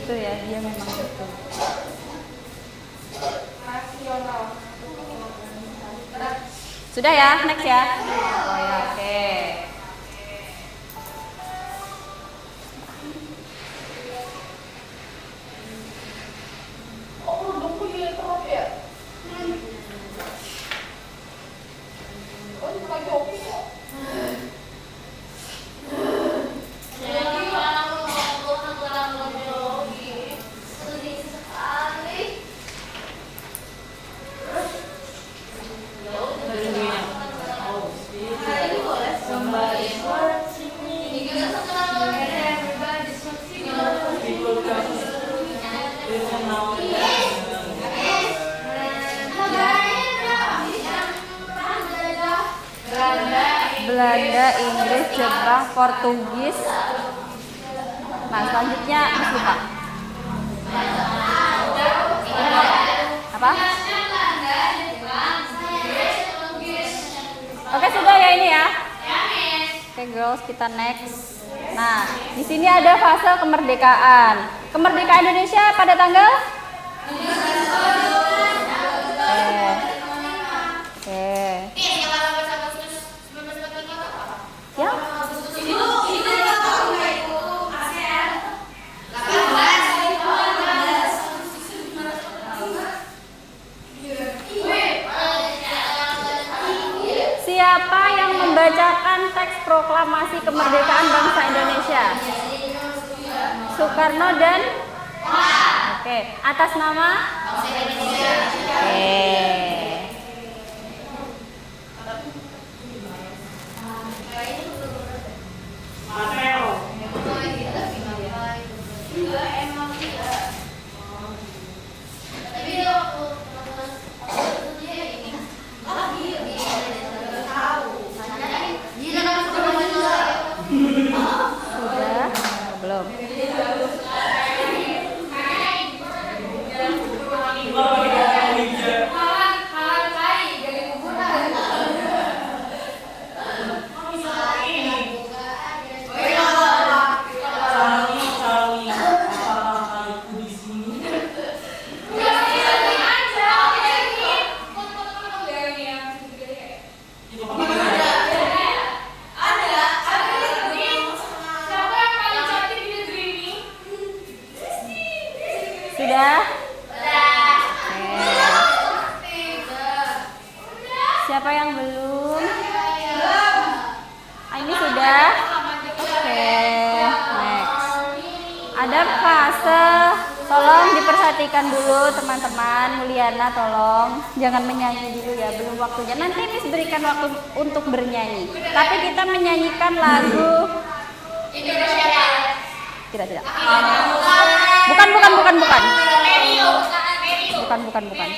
gitu ya, dia memang gitu. Sudah ya, next ya. Oh ya, oke. Belanda, Inggris, Jepang, Portugis. Nah, selanjutnya lupa. Apa? Oke, sudah ya ini ya. Oke, girls, kita next. Nah, di sini ada fase kemerdekaan. Kemerdekaan Indonesia pada tanggal? Oke. Ya. Siapa yang membacakan teks proklamasi kemerdekaan bangsa Indonesia? Soekarno dan? Oke, atas nama? Oke. Sudah? Belum. Sudah? Siapa yang belum? Ini sudah? Oke, next. Ada fase, tolong diperhatikan dulu teman-teman. Mulyana tolong, jangan menyanyi dulu ya, belum waktunya. Nanti Miss berikan waktu untuk bernyanyi. Tapi kita menyanyikan lagu Indonesia. Tidak. Bukan. Bukan.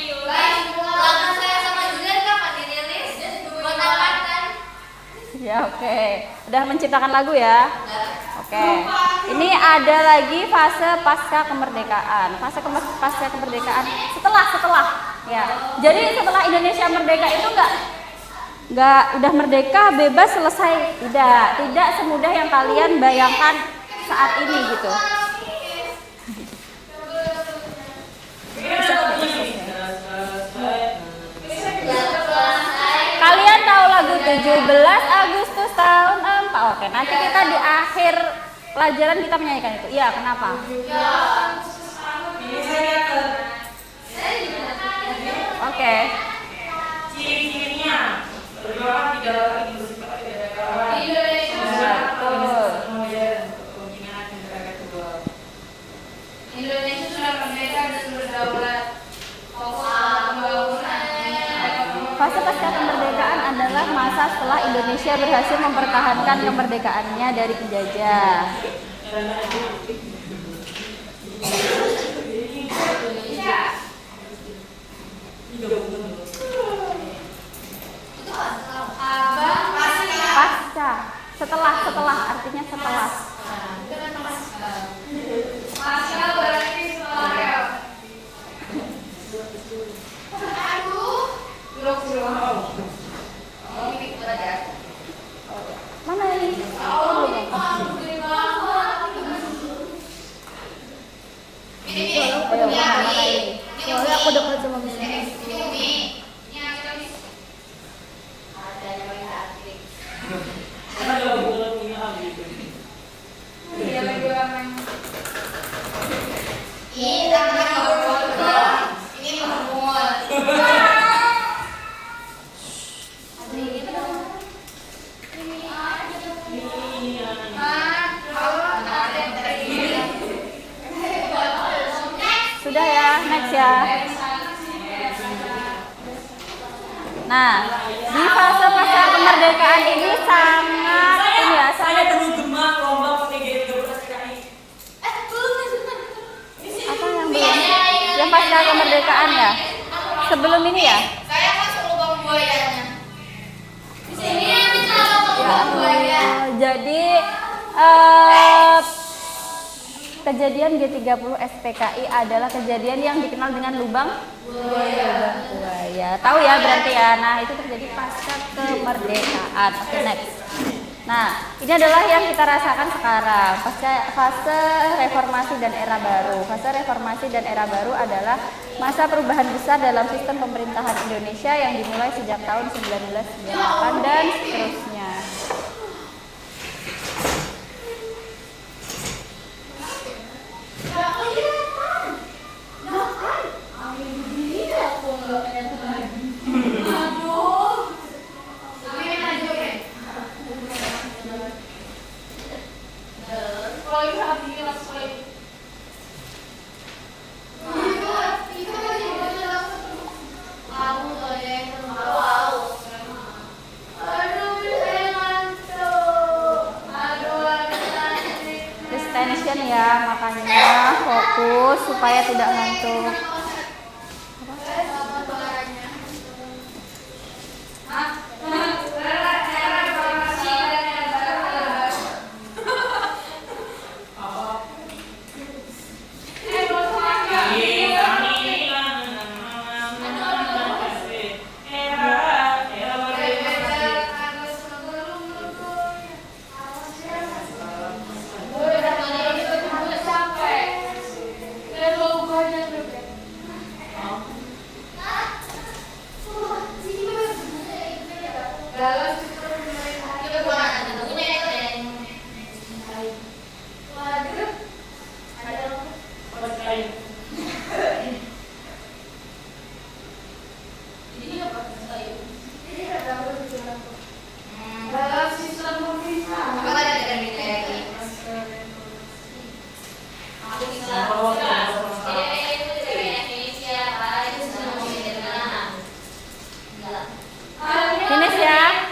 Ya, oke. Udah menciptakan lagu ya? Oke. Ini ada lagi fase pasca kemerdekaan. Fase pasca kemerdekaan setelah ya. Jadi setelah Indonesia merdeka itu enggak udah merdeka bebas selesai. Tidak semudah yang kalian bayangkan saat ini gitu. Kalian tahu lagu 17 Agustus tahun 4. Oke, nanti kita di akhir pelajaran kita menyanyikan itu. Iya, kenapa? Oke. Ciri-cirinya berjualan tidak Indonesia sudah merdeka dan berdaulat. Fase pasca kemerdekaan adalah masa setelah Indonesia berhasil mempertahankan kemerdekaannya dari penjajah. Pasca, setelah artinya setelah. Pasca berarti setelah. Mana ini? ya. Nah, di fase pasca kemerdekaan ini sangat ini ya, sangat apa yang belum? Yang pasca kemerdekaan ya? Sebelum ini ya? Saya masuk lubang buayanya. Di sini kita lubang buaya. Jadi kejadian G30 SPKI adalah kejadian yang dikenal dengan lubang buaya. Tahu ya berarti ya. Nah, itu terjadi pasca kemerdekaan. Oke, next. Nah, ini adalah yang kita rasakan sekarang, pasca fase reformasi dan era baru. Fase reformasi dan era baru adalah masa perubahan besar dalam sistem pemerintahan Indonesia yang dimulai sejak tahun 1998 dan seterusnya. Tension ya, makanya fokus supaya tidak ngantuk. Finish ya.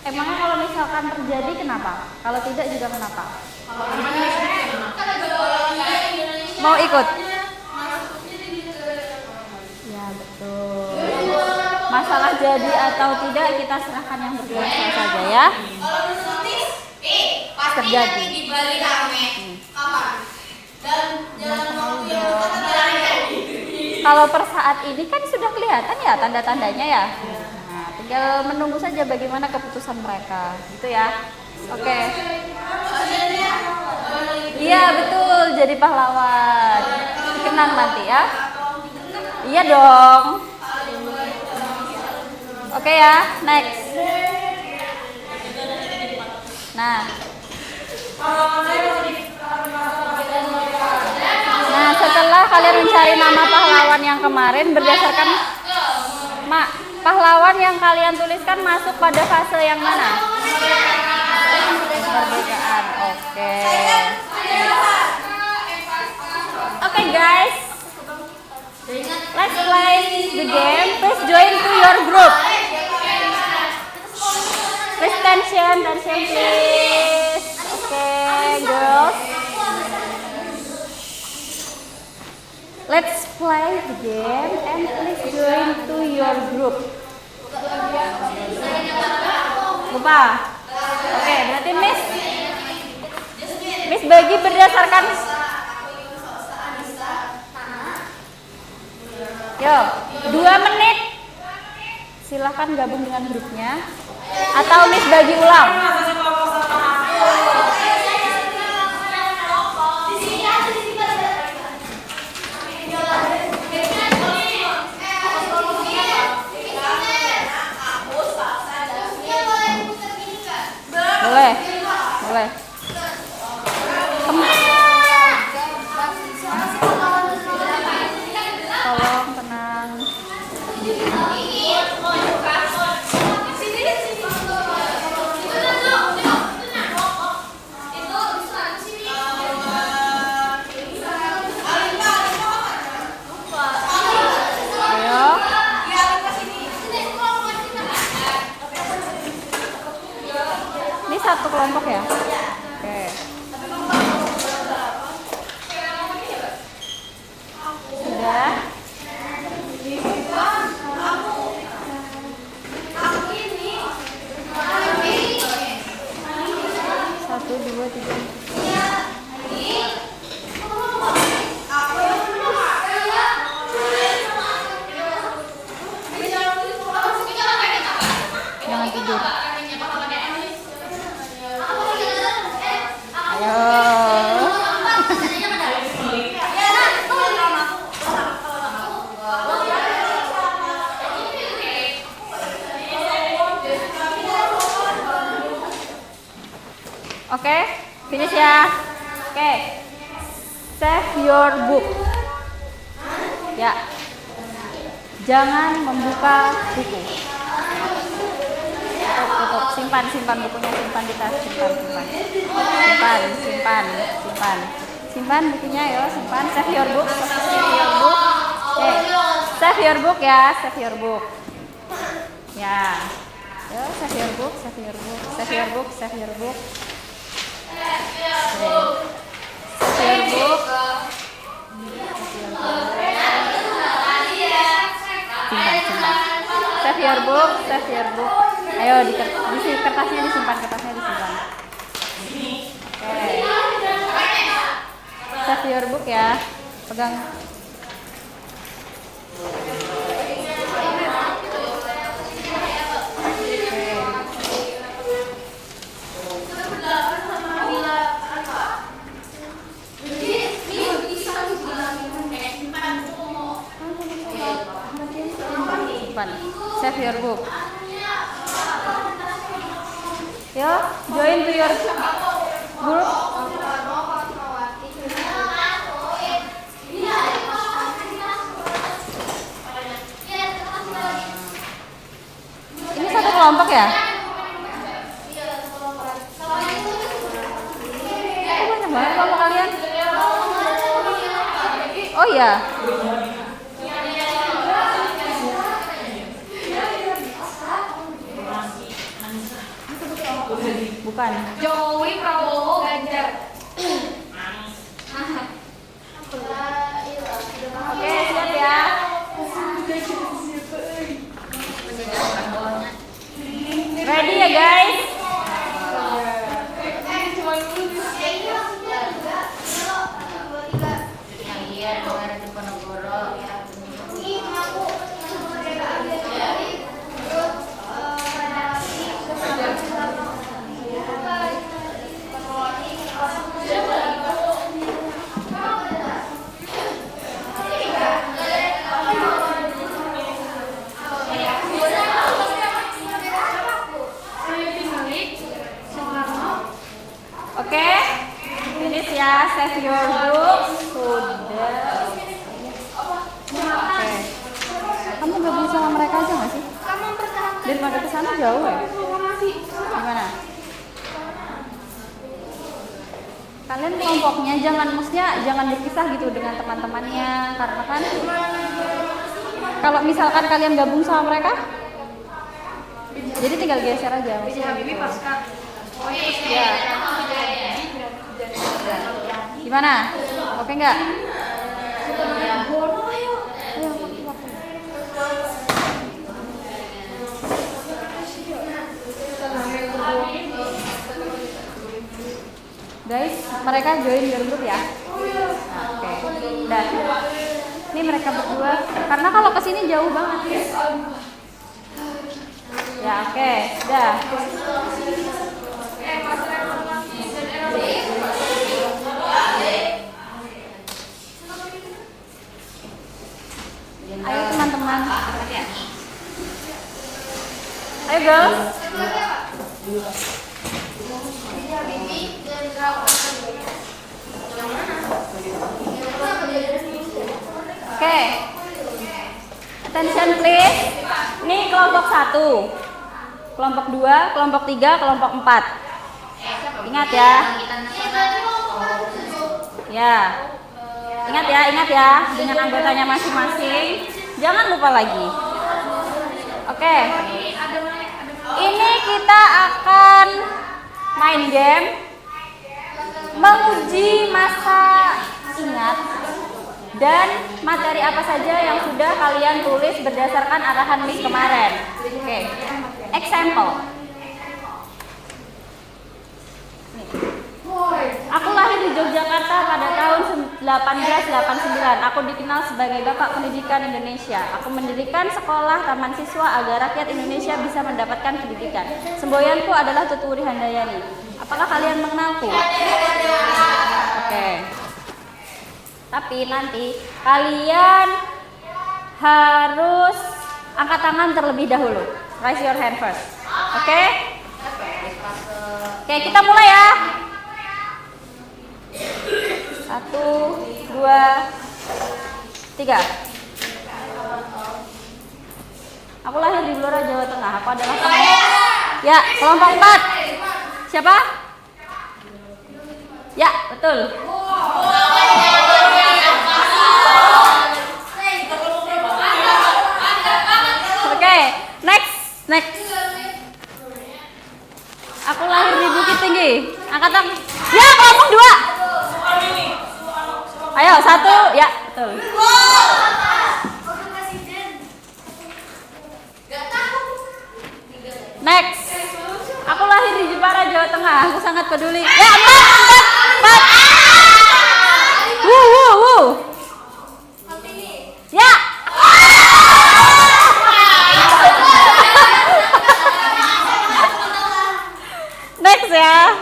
Emangnya kalau misalkan terjadi kenapa? Kalau tidak juga kenapa? Mau ikut? Ya betul. Masalah jadi atau tidak kita serahkan yang berkuasa saja ya. Terjadi. Di Bali rame. Kapan? Dan jalan waktu yang kalau per saat ini kan sudah kelihatan ya tanda-tandanya ya. Nah, tinggal menunggu saja bagaimana keputusan mereka, gitu ya. Oke. Iya betul, jadi pahlawan. Kenang nanti ya. Iya dong. Oke ya, next. Nah, setelah kalian mencari nama pahlawan yang kemarin berdasarkan pahlawan yang kalian tuliskan masuk pada fase yang mana? Kemerdekaan. Oke. Oke guys, let's play the game. Please join to your group. Please tension please. Okay, girls. Let's play the game and please join to your group. Lupa? Oke, berarti Miss bagi berdasarkan. Yo, 2 menit. Silahkan gabung dengan grupnya. Atau Miss bagi ulang. Boleh. satu kelompok ya? Oke. Sudah. Satu, dua, tiga. Jangan tidur. Ayo. Oke, finish ya. Oke. Save your book. Ya. Jangan membuka buku. Tutup, simpan bukunya, simpan di tas, simpan bukunya ya, simpan. Save your book. Oke. Save your book ya, save your book. Ya. Yo, save your book. Save your book. Simpan. Save your book. Ayo di kertasnya disimpan. Oke. Save your book ya. Pegang. Save your book. Yo, join to your group. Ini satu kelompok ya? Oh, banyak banget kelompok kalian. Oh iya. Bukan. Jokowi, Prabowo, Ganjar. Oke, siap ya. Ready ya guys? Oke, finish ya, save your book. Sudah. Oke. Kamu gabung sama mereka aja nggak sih? Daripada ke sana jauh ya? Gimana? Kalian kelompoknya jangan berpisah gitu dengan teman-temannya, karena kan kalau misalkan kalian gabung sama mereka, jadi tinggal geser aja. Maksudnya gitu. Ya. Gimana? Oke nggak? Guys, mereka join your group ya. Oke. Udah. Ini mereka berdua. Karena kalau kesini jauh banget. Ya oke. Udah. Ayo teman-teman. Ayo girls. Oke. Attention please. Ini kelompok 1. Kelompok 2, kelompok 3, kelompok 4. Ingat ya. Ya. Ingat ya dengan anggotanya masing-masing. Jangan lupa lagi. Oke. Ini kita akan main game, menguji masa ingat, dan materi apa saja yang sudah kalian tulis berdasarkan arahan Miss kemarin. Oke, example. Aku lahir di Yogyakarta pada tahun 1889. Aku dikenal sebagai Bapak Pendidikan Indonesia. Aku mendirikan sekolah taman siswa agar rakyat Indonesia bisa mendapatkan pendidikan. Semboyanku adalah Tuturi Handayani. Apakah kalian mengenalku? Oke. Tapi nanti kalian harus angkat tangan terlebih dahulu. Raise your hand first. Oke? Oke, kita mulai ya. 1, 2, 3. Aku lahir di Blora, Jawa Tengah. Aku adalah ya, kelompok 4. Siapa? Ya, betul. Oke, next. Aku lahir di Bukit Tinggi. Angkat tangan. Ya, kelompok 2. Ayo, 1. Ya, betul. Next. Aku lahir di Jepara, Jawa Tengah. Aku sangat peduli. Ya, 4. Ya. Next ya.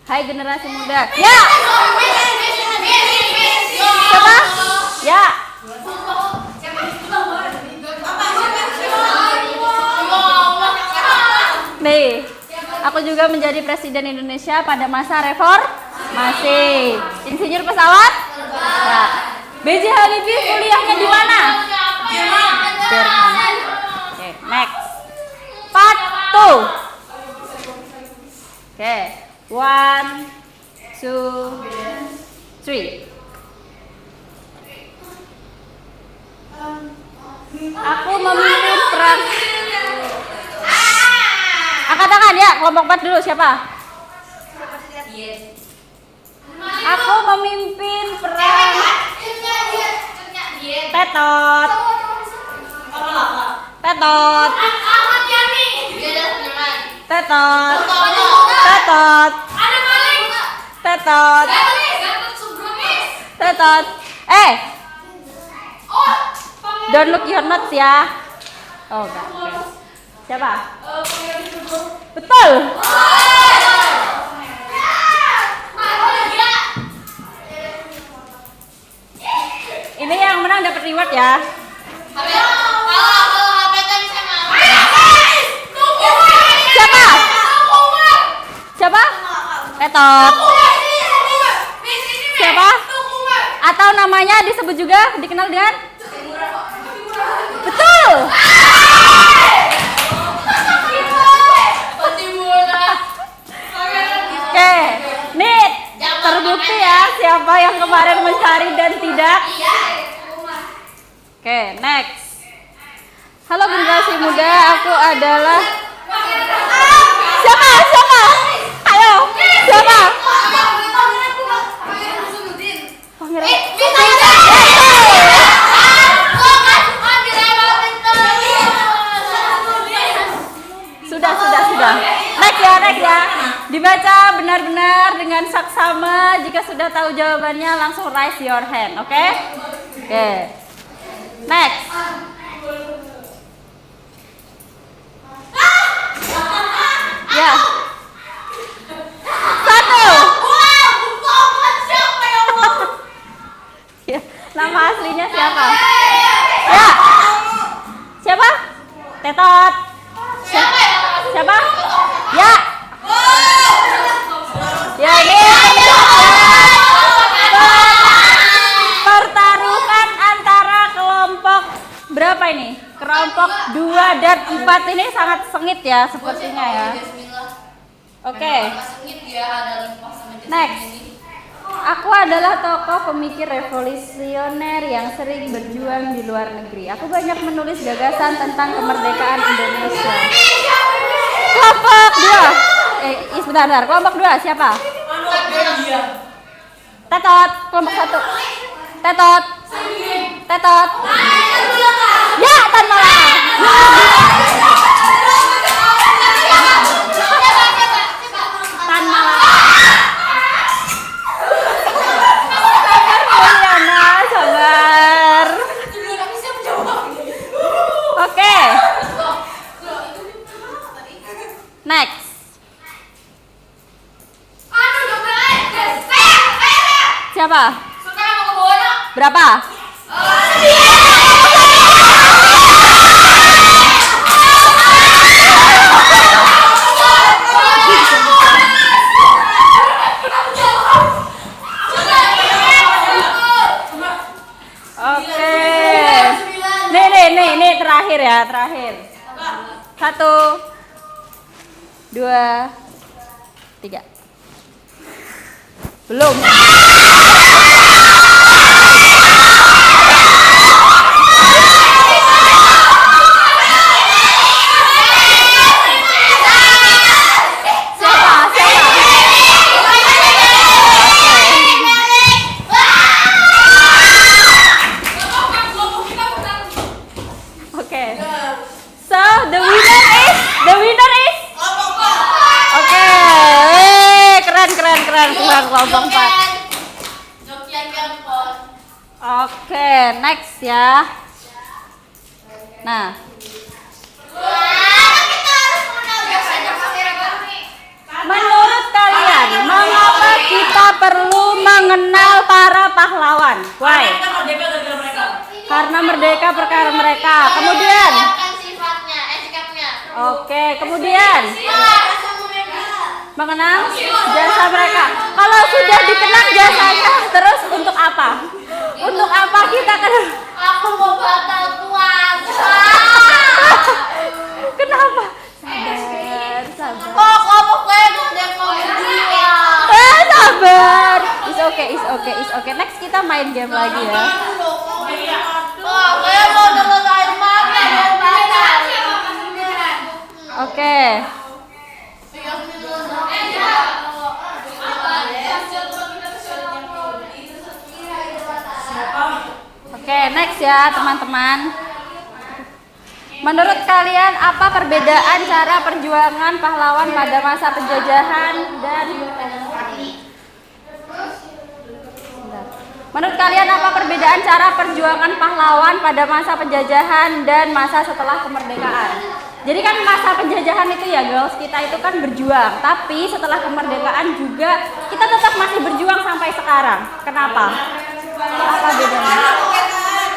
Hai generasi muda. Ya. Siapa? Ya. Nih, aku juga menjadi presiden Indonesia pada masa reformasi. Insinyur pesawat? Ya. B.J. Habibie kuliahnya di mana? Jerman. Oke, next. Part 2. Oke, 1, 2, 3. Aku memimpin perang. Angkat tangan ya, kelompok 4 dulu siapa? Aku memimpin perang. Tetot. Tetot. Tetot. Tetot. Tetot. Tetot. Don't look your notes ya. Oh enggak. Okay. Siapa? Betul. Ini yang menang dapat reward ya. Siapa? Siapa? Tetot. Siapa? Atau namanya disebut juga dikenal dengan? Betul. Oke, nih terbukti ya siapa yang kemarin mencari dan tidak. Oke, next. Halo generasi muda, aku adalah siapa? Ayo, siapa? Sudah. Next ya. Dibaca benar-benar dengan saksama. Jika sudah tahu jawabannya langsung raise your hand, oke? Oke. Next. Ya. 1. Ya, nama aslinya siapa? Ya. Siapa? Tetot. Siapa? Ya. Ya, ini pertaruhan antara kelompok berapa ini? Kelompok 2 dan 4 ini sangat sengit ya sepertinya ya. Oke. Next. Aku adalah tokoh pemikir revolusioner yang sering berjuang di luar negeri. Aku banyak menulis gagasan tentang kemerdekaan Indonesia. Kelompok 2. Sebentar. Kelompok 2 siapa? Tetot. Kelompok 1. Tetot. Ya, Tan Malaka. Tan Malaka. Sabar. Oke. Next. Siapa? Berapa? Oke. Nih terakhir ya, terakhir. 1, 2, 3. Belum. Okay. So the winner is okay. Keren kelompok 4. Oke, next ya. Nah. Menurut kalian, mengapa kita perlu mengenal para pahlawan? Why? Karena merdeka perkara mereka. Kemudian. Oke, kemudian. Mengenang jasa mereka. Kalau sudah dikenang jasanya, terus untuk apa? Untuk apa kita kenal? Aku mau batal puasa. Kenapa? Sabar. Kok kamu Sabar. It's okay. Next kita main game lagi ya. Oke. Oke, next ya teman-teman. Menurut kalian apa perbedaan cara perjuangan pahlawan pada masa penjajahan dan Menurut kalian apa perbedaan cara perjuangan pahlawan pada masa penjajahan dan masa setelah kemerdekaan? Jadi kan masa penjajahan itu ya girls, kita itu kan berjuang, tapi setelah kemerdekaan juga kita tetap masih berjuang sampai sekarang. Kenapa? Apa bedanya?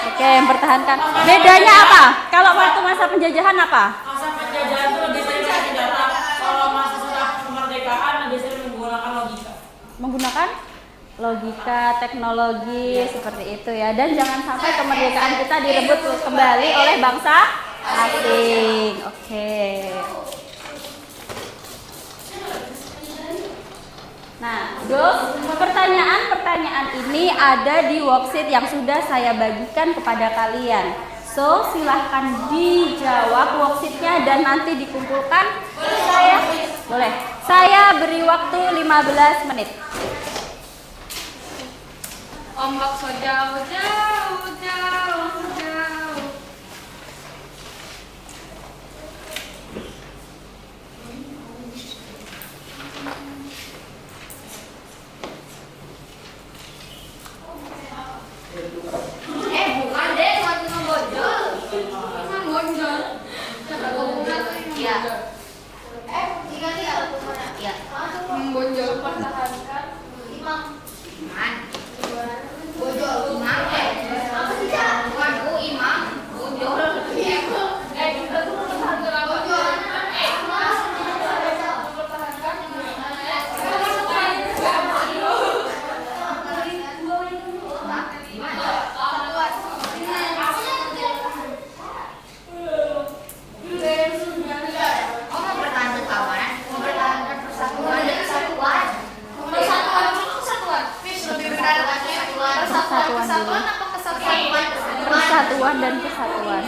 Oke, yang pertahankan. Bedanya apa? Kalau waktu masa penjajahan apa? Masa penjajahan itu lebih sering senjata. Kalau masa setelah kemerdekaan lebih sering menggunakan logika. Menggunakan logika, teknologi seperti itu ya. Dan jangan sampai kemerdekaan kita direbut kembali oleh bangsa asing. Oke. Nah, girls, pertanyaan ini ada di worksheet yang sudah saya bagikan kepada kalian. So, silahkan dijawab worksheetnya dan nanti dikumpulkan. Boleh. Saya beri waktu 15 menit. Ombak so jauh. Bukan deh, cuma bonjol. Iya. Iya. Bonjol pertahankan. Imam. Bonjol. Imam. Apa sih, Cak? Waduh, Imam. Bonjol. Kita tuh pertahankan bonjol. Persatuan dan kesatuan.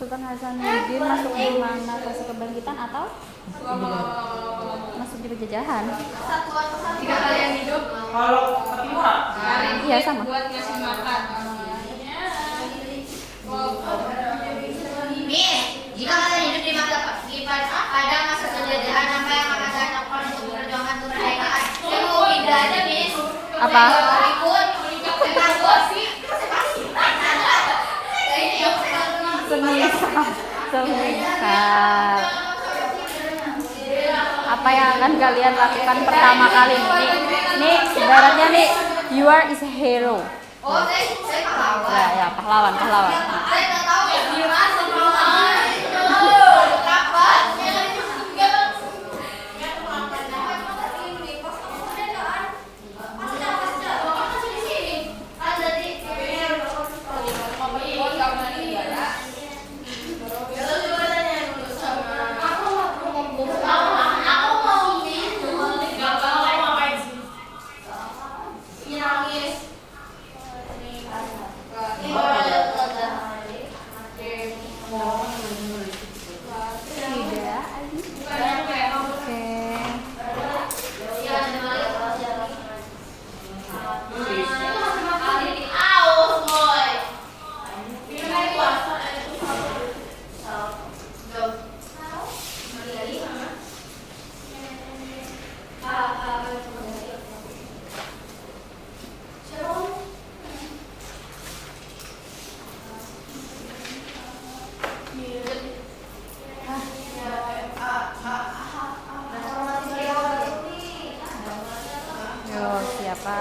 Sultan Hasanuddin masuk di mana? Fase kebangkitan atau masuk di penjajahan? Jika kalian hidup Kalau ketimuran, Iya sama. buat ngasih makan. Miss, jika kalian hidup di masa pada masa penjajahan, apa yang akan kalian lakukan untuk memperjuangkan kemerdekaan? Saya mau pindah aja, Miss. Apa? Ikut, takut sih. Semisal apa yang akan kalian lakukan pertama kali nih ibaratnya nih, you are is a hero. Oh, saya pahlawan. Ya pahlawan. Saya nggak tahu ya gimana pahlawan. Kapan? Yo, siapa?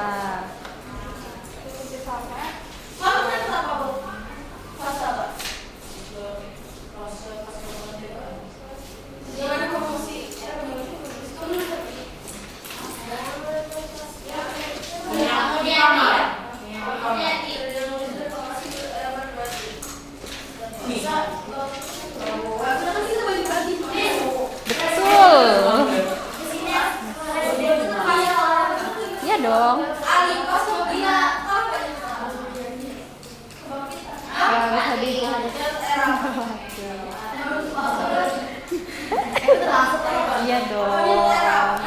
Betul. Iya dong. Bisa dilihat. Iya dong.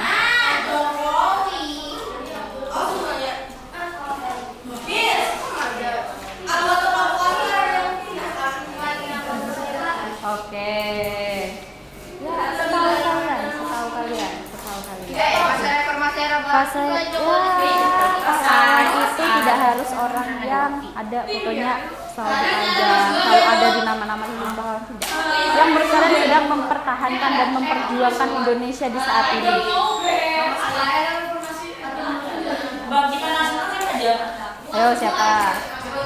Oke. Ya, setahu kalian. Fase pahlawan itu tidak harus orang yang ada fotonya selalu dipajang, selalu ada di nama-nama ini, pahlawan tidak. Yang bersekarang sedang mempertahankan dan memperjuangkan Indonesia di saat ini. Kebangkitan nasional siapa aja? Ayo siapa?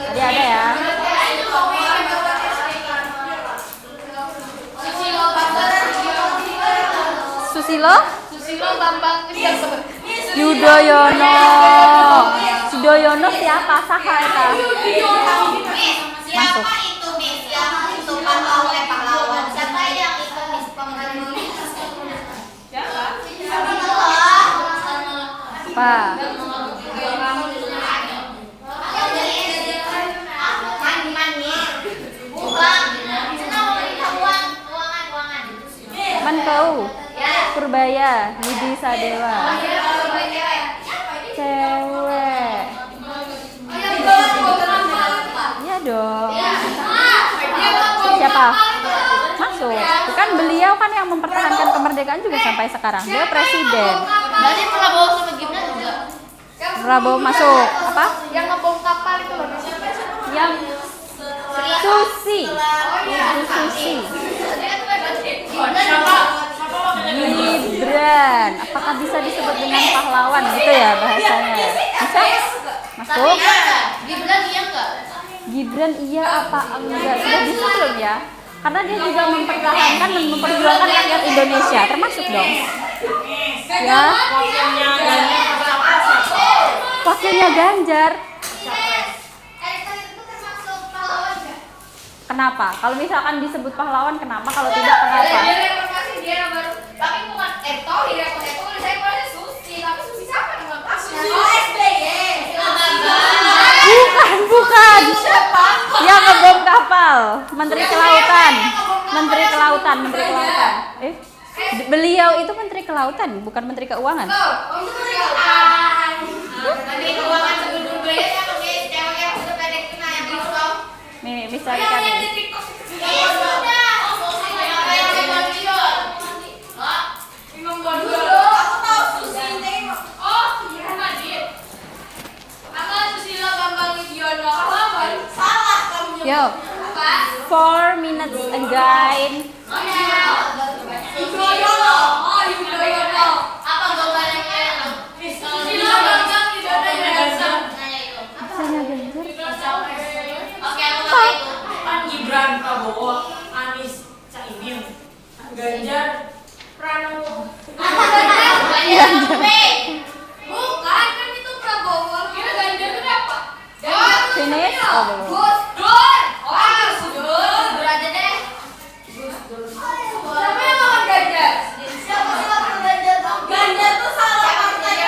Tadi ada ya. Susilo? Bambang Yudhoyono. Yudhoyono siapa? Saka eta. Masuk. Siapa itu, Miss? Siapa itu pahlawan? Siapa yang itu, Miss? Apa? Mankau. Purbaya, Yudi Sadewa. Cewek. Iya dong. Siapa? Masuk. Bukan beliau kan yang mempertahankan kemerdekaan juga sampai sekarang. Dia presiden. Berarti Prabowo sama Gibran juga. Prabowo masuk. Apa? Yang ngebom kapal itu loh. Yang Susi. Ibu Susi. Gibran. Apakah bisa disebut dengan pahlawan gitu ya bahasanya? Bisa? Masuk? Gibran iya enggak? Gibran iya apa enggak? Sudah bisa belum ya? Karena dia juga mempertahankan dan memperjuangkan rakyat Indonesia, termasuk dong. Ya. Wakilnya Ganjar. Kenapa? Kalau misalkan disebut pahlawan, kenapa? Kalau tidak, kenapa? Dia baru. Tapi bukan Eto saya keluarnya Susi. Tapi Susi siapa nama? Susi SBY. Bukan, Yang ngebom kapal, Menteri Kelautan. Menteri Kelautan, Menteri Kelautan. Beliau itu Menteri Kelautan, bukan Menteri Keuangan. Nih, bisa dikatakan. Yo, 4 minutes again. Kan Gibran Prabowo, Anies Caimin, Ganjar Pranowo. Bukan, kan itu Prabowo. Kira Ganjar itu apa? Finish? Oh, belum. Gus Dur. Oh, Gus Dur. Dur aja deh. Siapa yang ngomong Ganjar? Siapa yang ngomong Ganjar? Ganjar tuh salah partai.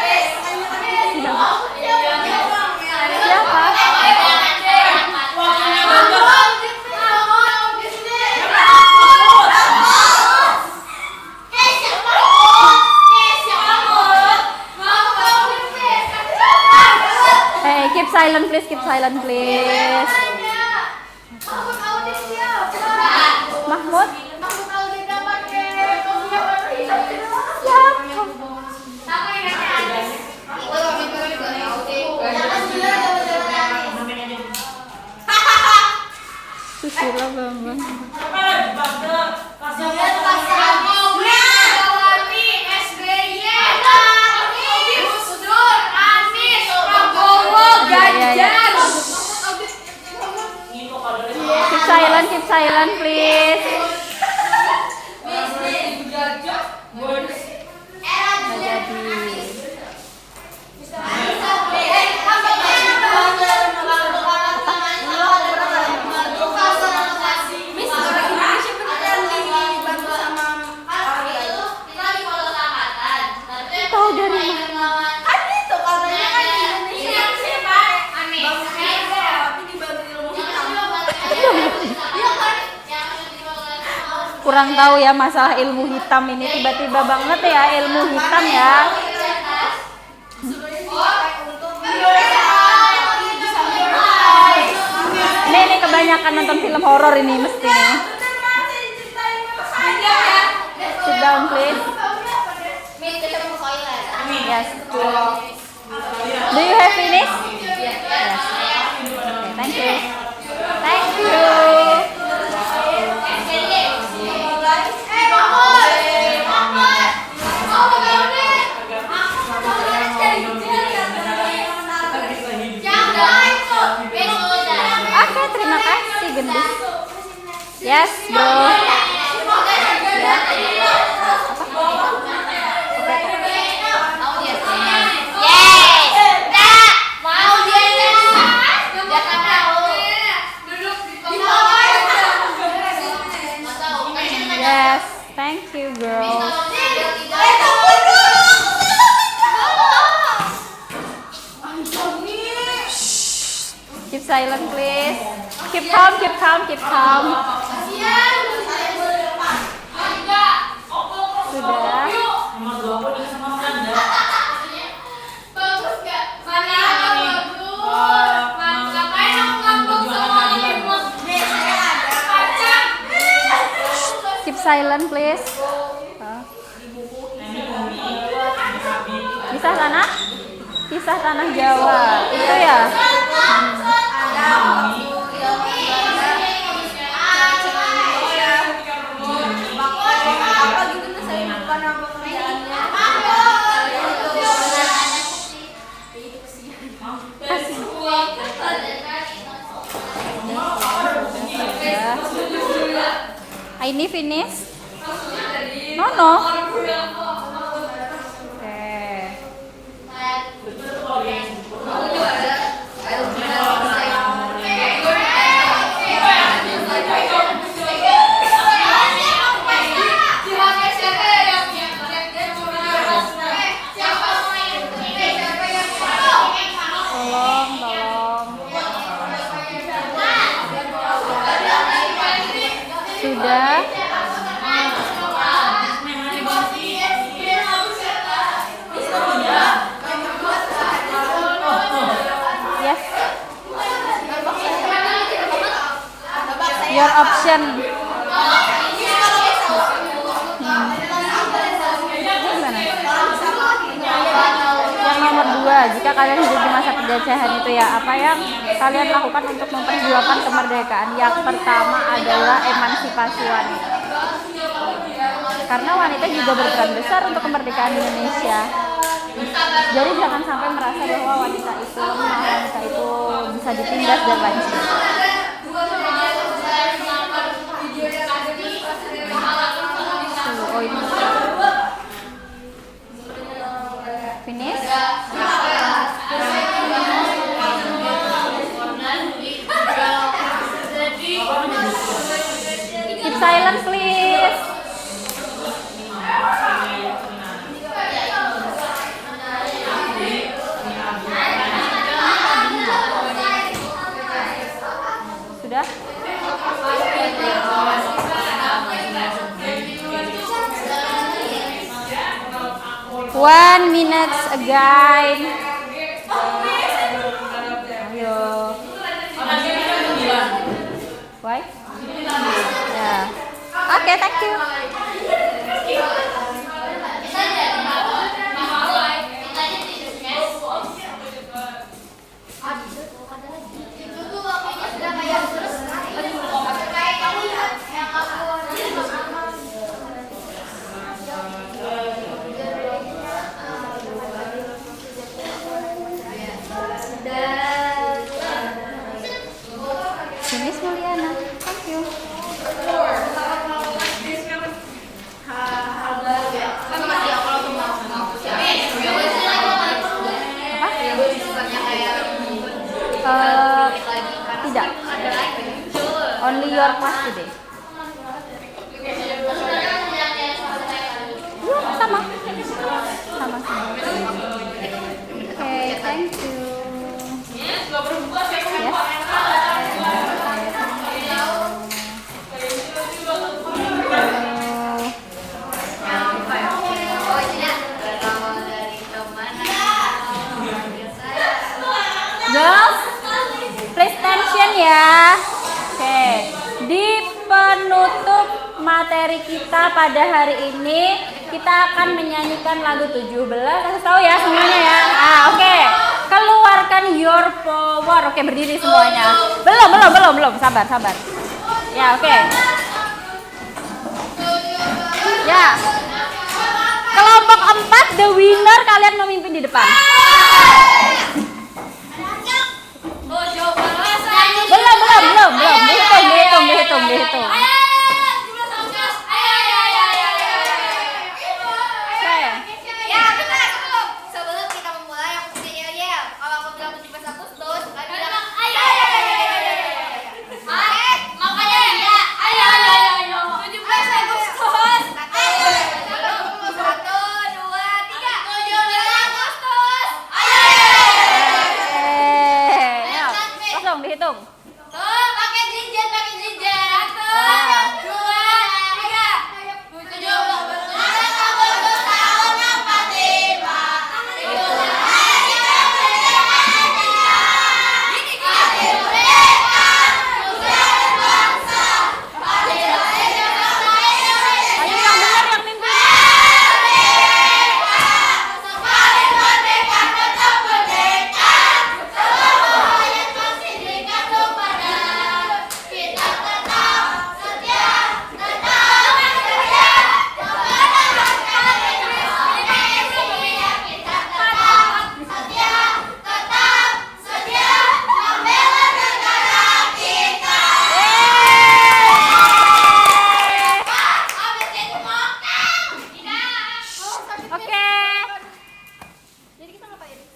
Siapa? Hey, keep silent please, keep silent please. Mahmud? Susila Bambang. Apa lagi Bangga? Kasih Keep silent please. Nggak jadi. Tahu dari mana? Kurang tahu ya masalah ilmu hitam ini, tiba-tiba banget ya ilmu hitam ya. Ini kebanyakan nonton film horor ini mesti nih. Sit down please. Yes. Do you have finish? Yes. Okay, thank you. Thank you. Oke, terima kasih gendis. Yes, bro. Ya. Yes, thank you, girl. Keep silent, please. Keep calm, keep calm, keep calm. Sudah. nomor 20 ini sama Anda. Bagus gak? Mana bagus? Ngapain aku ngambek sama ibu? Saya ada kacang. Keep silent, please. Kisah tanah? Kisah tanah Jawa. Itu ya? Ini finish? No. Tolong. kedua, jika kalian hidup di masa penjajahan itu ya, apa yang kalian lakukan untuk memperjuangkan kemerdekaan? Yang pertama adalah emansipasi wanita. Karena wanita juga berperan besar untuk kemerdekaan Indonesia. Jadi jangan sampai merasa bahwa wanita itu lemah, wanita itu bisa ditindas dan lain sebagainya. Oh ini finish. Keep silent please. Sudah? 1 minute again. Ayo. Why? Yeah. Okay, thank you. Finish Mulyana. Thank you. Tidak. Only your class today. Sama. Sama. Okay, thank you. Yes. Girls, please attention ya. Oke, di penutup materi kita pada hari ini kita akan menyanyikan lagu 17. Kasih tahu ya semuanya ya. Oke. Keluarkan your power. Oke, berdiri semuanya. Belum. Sabar. Ya, oke. Ya. Kelompok 4 the winner, kalian memimpin di depan. Belum. Dihitung. Dihitung. Pakai jinjet. 1, 2, 3, 4.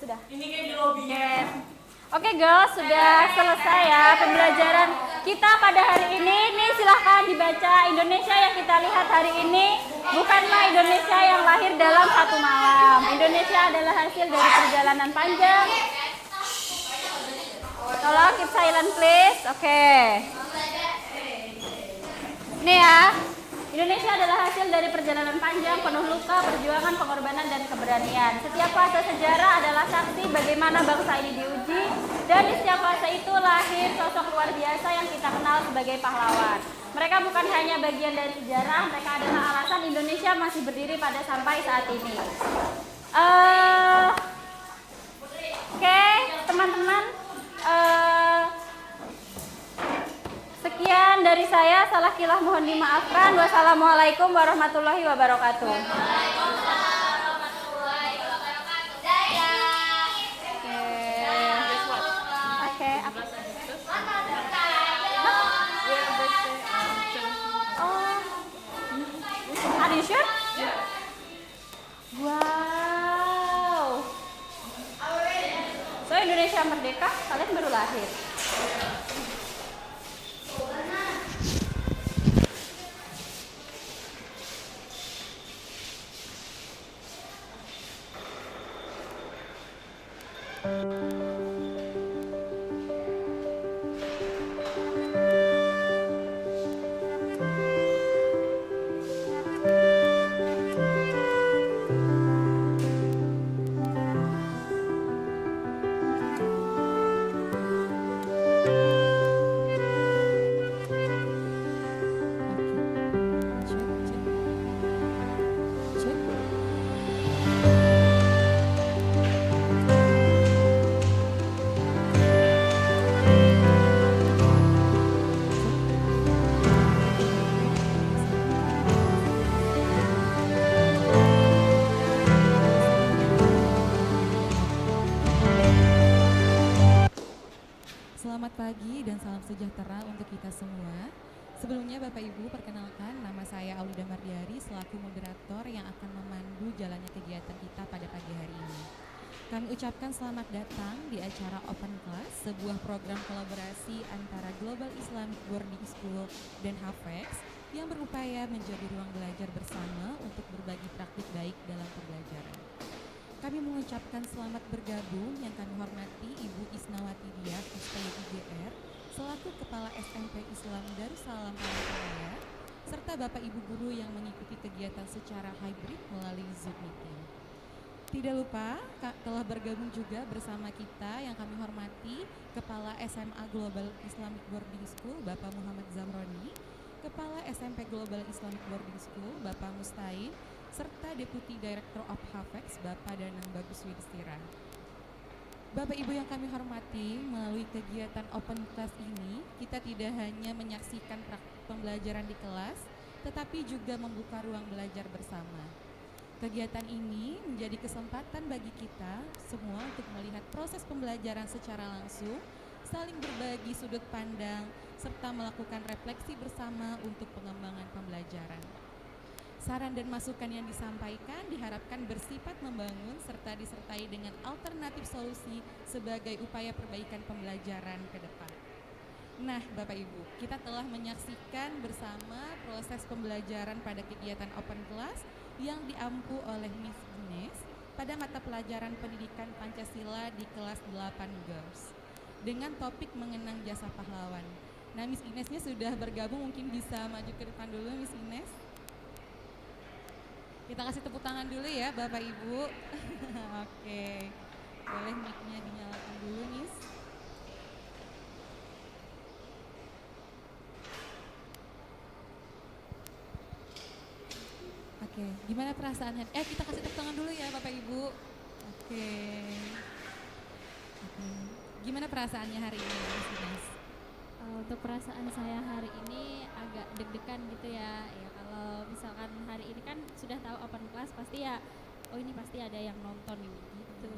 Sudah. Ini kayak di lobbynya. Oke girls, sudah selesai ya pembelajaran kita pada hari ini. Nih silahkan dibaca, Indonesia yang kita lihat hari ini bukanlah Indonesia yang lahir dalam satu malam. Indonesia adalah hasil dari perjalanan panjang. Tolong keep silent please. Oke. Nih ya. Indonesia adalah hasil dari perjalanan panjang, penuh luka, perjuangan, pengorbanan, dan keberanian. Setiap fase sejarah adalah saksi bagaimana bangsa ini diuji, dan di setiap fase itu lahir sosok luar biasa yang kita kenal sebagai pahlawan. Mereka bukan hanya bagian dari sejarah, mereka adalah alasan Indonesia masih berdiri pada sampai saat ini. Oke, teman-teman. Sekian dari saya, salah kilah mohon dimaafkan. Wassalamualaikum warahmatullahi wabarakatuh. Oke, apa? Oh, are you sure? Wow. So Indonesia merdeka, kalian baru lahir. Selamat pagi dan salam sejahtera untuk kita semua. Sebelumnya Bapak Ibu, perkenalkan nama saya Aulida Mardiari selaku moderator yang akan memandu jalannya kegiatan kita pada pagi hari ini. Kami ucapkan selamat datang di acara Open Class, sebuah program kolaborasi antara Global Islamic Boarding School dan Hafex yang berupaya menjadi ruang belajar bersama untuk berbagi praktik baik dalam pembelajaran. Kami mengucapkan selamat bergabung yang kami hormati Ibu Isnawati Diah, SPIGR, selaku Kepala SMP Islam Darussalam Palangkaraya, serta Bapak Ibu Guru yang mengikuti kegiatan secara hybrid melalui Zoom meeting. Tidak lupa telah bergabung juga bersama kita yang kami hormati Kepala SMA Global Islamic Boarding School Bapak Muhammad Zamroni, Kepala SMP Global Islamic Boarding School Bapak Mustain, serta Deputi Director of Hafex Bapak Danang Bagus Widistira. Bapak Ibu yang kami hormati, melalui kegiatan Open Class ini, kita tidak hanya menyaksikan praktik pembelajaran di kelas, tetapi juga membuka ruang belajar bersama. Kegiatan ini menjadi kesempatan bagi kita semua untuk melihat proses pembelajaran secara langsung, saling berbagi sudut pandang, serta melakukan refleksi bersama untuk pengembangan pembelajaran. Saran dan masukan yang disampaikan diharapkan bersifat membangun serta disertai dengan alternatif solusi sebagai upaya perbaikan pembelajaran ke depan. Nah, Bapak Ibu, kita telah menyaksikan bersama proses pembelajaran pada kegiatan Open Class yang diampu oleh Miss Ines pada mata pelajaran pendidikan Pancasila di kelas 8 Girls dengan topik mengenang jasa pahlawan. Nah, Miss Inesnya sudah bergabung, mungkin bisa maju ke depan dulu, Miss Ines. Kita kasih tepuk tangan dulu ya Bapak Ibu. Oke, boleh mic-nya dinyalakan dulu, Miss. Oke, gimana perasaannya? Kita kasih tepuk tangan dulu ya Bapak Ibu. Oke. Gimana perasaannya hari ini, Miss Ines? Untuk perasaan saya hari ini agak deg-degan gitu ya. Ya kalau misalkan hari ini kan sudah tahu open class pasti ya, oh ini pasti ada yang nonton ini gitu.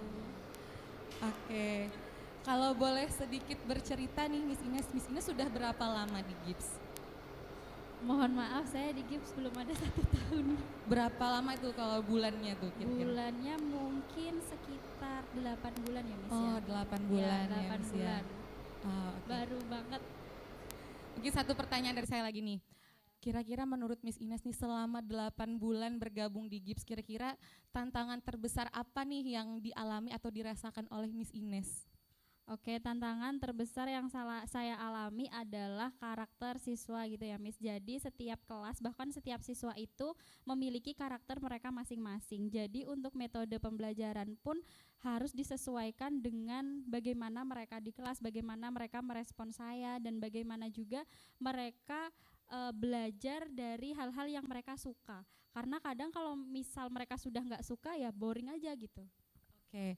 Oke. Kalau boleh sedikit bercerita nih Miss Ines sudah berapa lama di GIPS? Mohon maaf saya di GIPS belum ada 1 tahun. Berapa lama itu kalau bulannya tuh kira-kira? Bulannya mungkin sekitar 8 bulan ya Miss ya. Oh, 8 bulan ya, 8 Miss bulan. ya. Oh, okay. Baru banget. Mungkin satu pertanyaan dari saya lagi nih. Kira-kira menurut Miss Ines nih selama 8 bulan bergabung di GIPS, kira-kira tantangan terbesar apa nih yang dialami atau dirasakan oleh Miss Ines? Oke, tantangan terbesar yang saya alami adalah karakter siswa gitu ya Miss. Jadi setiap kelas bahkan setiap siswa itu memiliki karakter mereka masing-masing. Jadi untuk metode pembelajaran pun harus disesuaikan dengan bagaimana mereka di kelas, bagaimana mereka merespon saya, dan bagaimana juga mereka belajar dari hal-hal yang mereka suka. Karena kadang kalau misal mereka sudah nggak suka ya boring aja gitu. Oke.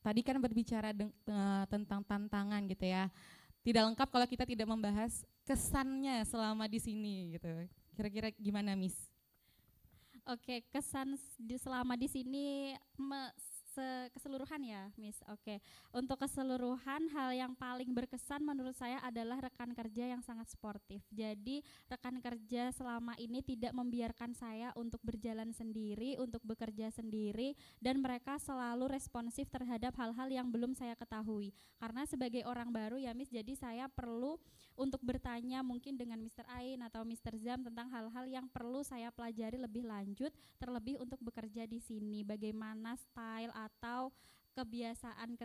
tadi kan berbicara tentang tantangan gitu ya. Tidak lengkap kalau kita tidak membahas kesannya selama di sini gitu. Kira-kira gimana, Miss? Oke, kesan selama di sini keseluruhan ya, Miss. Oke, untuk keseluruhan hal yang paling berkesan menurut saya adalah rekan kerja yang sangat sportif. Jadi rekan kerja selama ini tidak membiarkan saya untuk berjalan sendiri, untuk bekerja sendiri, dan mereka selalu responsif terhadap hal-hal yang belum saya ketahui. Karena sebagai orang baru ya, Miss, jadi saya perlu untuk bertanya mungkin dengan Mr. Ain atau Mr. Zam tentang hal-hal yang perlu saya pelajari lebih lanjut, terlebih untuk bekerja di sini, bagaimana style atau kebiasaan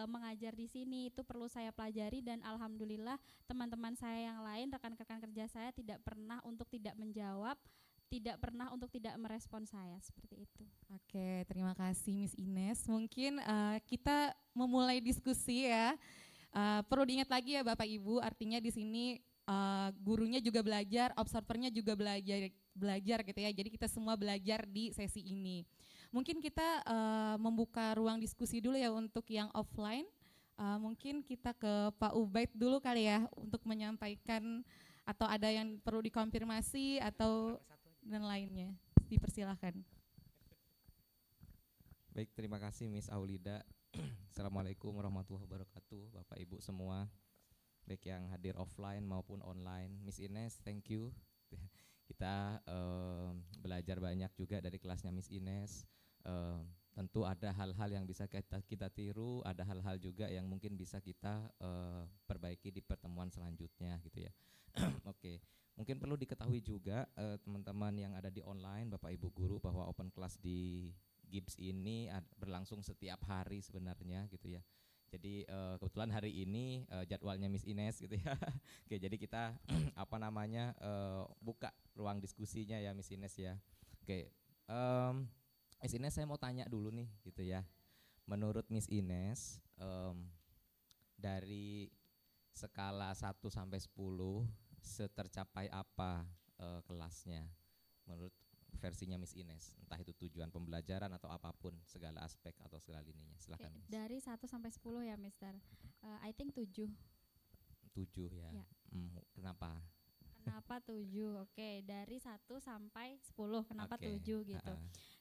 mengajar di sini itu perlu saya pelajari, dan alhamdulillah teman-teman saya yang lain, rekan-rekan kerja saya tidak pernah untuk tidak menjawab, tidak pernah untuk tidak merespon saya, seperti itu. Oke, terima kasih Miss Ines. Mungkin kita memulai diskusi ya. Perlu diingat lagi ya Bapak Ibu, artinya di sini gurunya juga belajar, observernya juga belajar gitu ya. Jadi kita semua belajar di sesi ini. Mungkin kita membuka ruang diskusi dulu ya untuk yang offline. Mungkin kita ke Pak Ubaid dulu kali ya untuk menyampaikan atau ada yang perlu dikonfirmasi atau dan lainnya. Dipersilahkan. Baik, terima kasih Miss Aulida. Assalamualaikum warahmatullahi wabarakatuh, Bapak Ibu semua, baik yang hadir offline maupun online. Miss Ines, thank you. Kita belajar banyak juga dari kelasnya Miss Ines. Tentu ada hal-hal yang bisa kita tiru, ada hal-hal juga yang mungkin bisa kita perbaiki di pertemuan selanjutnya gitu ya. Oke, mungkin perlu diketahui juga teman-teman yang ada di online, Bapak Ibu guru, bahwa open class di GIBS ini berlangsung setiap hari sebenarnya gitu ya. Jadi kebetulan hari ini jadwalnya Miss Ines gitu ya. Oke, jadi kita buka ruang diskusinya ya Miss Ines ya. Oke, Miss Ines saya mau tanya dulu nih gitu ya. Menurut Miss Ines dari skala 1 sampai 10 setercapai apa kelasnya menurut versinya Miss Ines, entah itu tujuan pembelajaran atau apapun, segala aspek atau segala lininya. Silakan. Oke, dari 1 sampai 10 ya, Mister. I think 7. 7 ya. Ya. Kenapa? Kenapa 7? Oke, dari 1 sampai 10. Kenapa 7 gitu.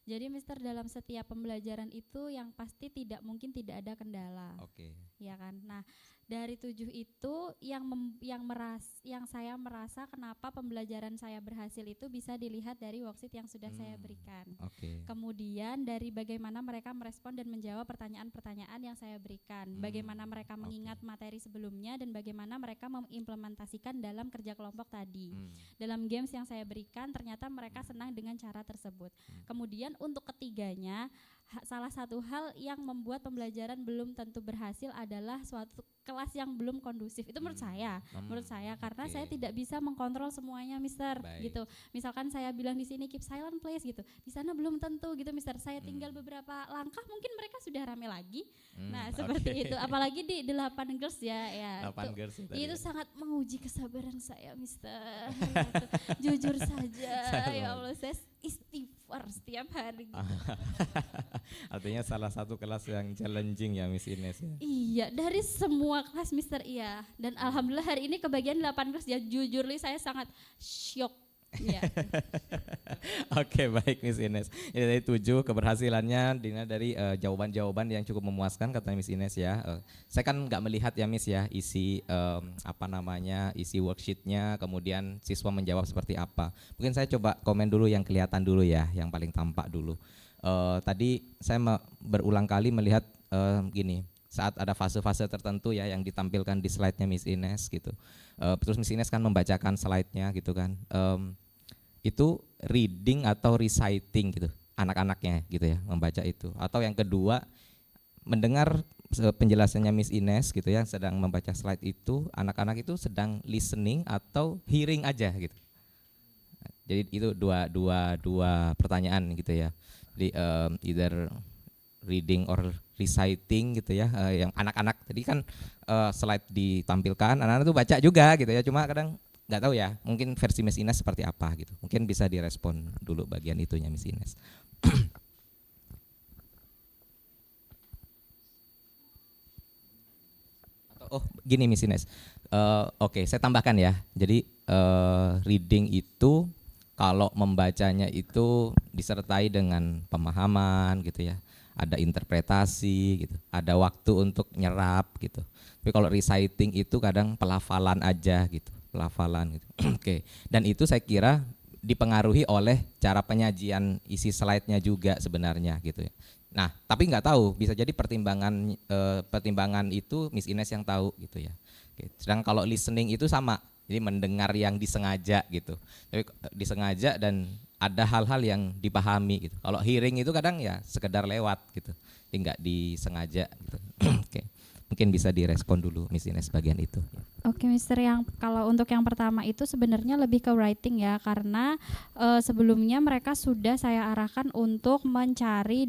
Jadi Mister, dalam setiap pembelajaran itu yang pasti tidak mungkin tidak ada kendala. Oke. Ya kan. Nah, dari 7 itu yang saya merasa kenapa pembelajaran saya berhasil itu bisa dilihat dari worksheet yang sudah saya berikan. Oke. Kemudian dari bagaimana mereka merespon dan menjawab pertanyaan-pertanyaan yang saya berikan, bagaimana mereka mengingat materi sebelumnya, dan bagaimana mereka mengimplementasikan dalam kerja kelompok tadi. Dalam games yang saya berikan ternyata mereka senang dengan cara tersebut. Kemudian untuk ketiganya, salah satu hal yang membuat pembelajaran belum tentu berhasil adalah suatu kelas yang belum kondusif. Itu menurut saya karena saya tidak bisa mengkontrol semuanya, Mister. Baik. Gitu. Misalkan saya bilang di sini keep silent please gitu. Di sana belum tentu gitu, Mister. Saya tinggal beberapa langkah mungkin mereka sudah rame lagi. Nah, seperti itu. Apalagi di 8 girls ya. 8 girls itu sangat menguji kesabaran saya, Mister. Gitu. Jujur saja, ya Allah, saya istighfar setiap hari. Artinya salah satu kelas yang challenging ya Miss Ines ya. Iya, dari semua kelas Mister, iya. Dan alhamdulillah hari ini kebagian 8 kelas ya, jujur saya sangat syok. Iya. Oke, baik Miss Ines. Ini dari 7 keberhasilannya dari jawaban-jawaban yang cukup memuaskan kata Miss Ines ya. Saya kan nggak melihat ya Miss ya isi isi worksheetnya, kemudian siswa menjawab seperti apa. Mungkin saya coba komen dulu yang kelihatan dulu ya, yang paling tampak dulu. Tadi saya berulang kali melihat gini, saat ada fase-fase tertentu ya yang ditampilkan di slide-nya Miss Ines gitu. Terus Miss Ines kan membacakan slide-nya gitu kan. Itu reading atau reciting gitu, anak-anaknya gitu ya, membaca itu. Atau yang kedua, mendengar penjelasannya Miss Ines gitu ya, sedang membaca slide itu, anak-anak itu sedang listening atau hearing aja gitu. Jadi itu dua pertanyaan gitu ya. Jadi either reading or reciting gitu ya, yang anak-anak tadi kan slide ditampilkan, anak-anak itu baca juga gitu ya, cuma kadang nggak tahu ya, mungkin versi Miss Ines seperti apa gitu, mungkin bisa direspon dulu bagian itunya Miss Ines. Gini Miss Ines. Oke, saya tambahkan ya. Jadi reading itu kalau membacanya itu disertai dengan pemahaman gitu ya. Ada interpretasi gitu. Ada waktu untuk nyerap gitu. Tapi kalau reciting itu kadang pelafalan aja gitu. Pelafalan gitu. Oke. Dan itu saya kira dipengaruhi oleh cara penyajian isi slide-nya juga sebenarnya gitu ya. Nah, tapi nggak tahu, bisa jadi pertimbangan itu Miss Ines yang tahu gitu ya. Oke. Sedang kalau listening itu sama, jadi mendengar yang disengaja gitu. Tapi disengaja dan ada hal-hal yang dipahami gitu. Kalau hearing itu kadang ya sekedar lewat gitu, jadi nggak disengaja gitu. Oke. Mungkin bisa direspon dulu Miss Ines bagian itu. Oke, Mister, kalau untuk yang pertama itu sebenarnya lebih ke writing ya, karena sebelumnya mereka sudah saya arahkan untuk mencari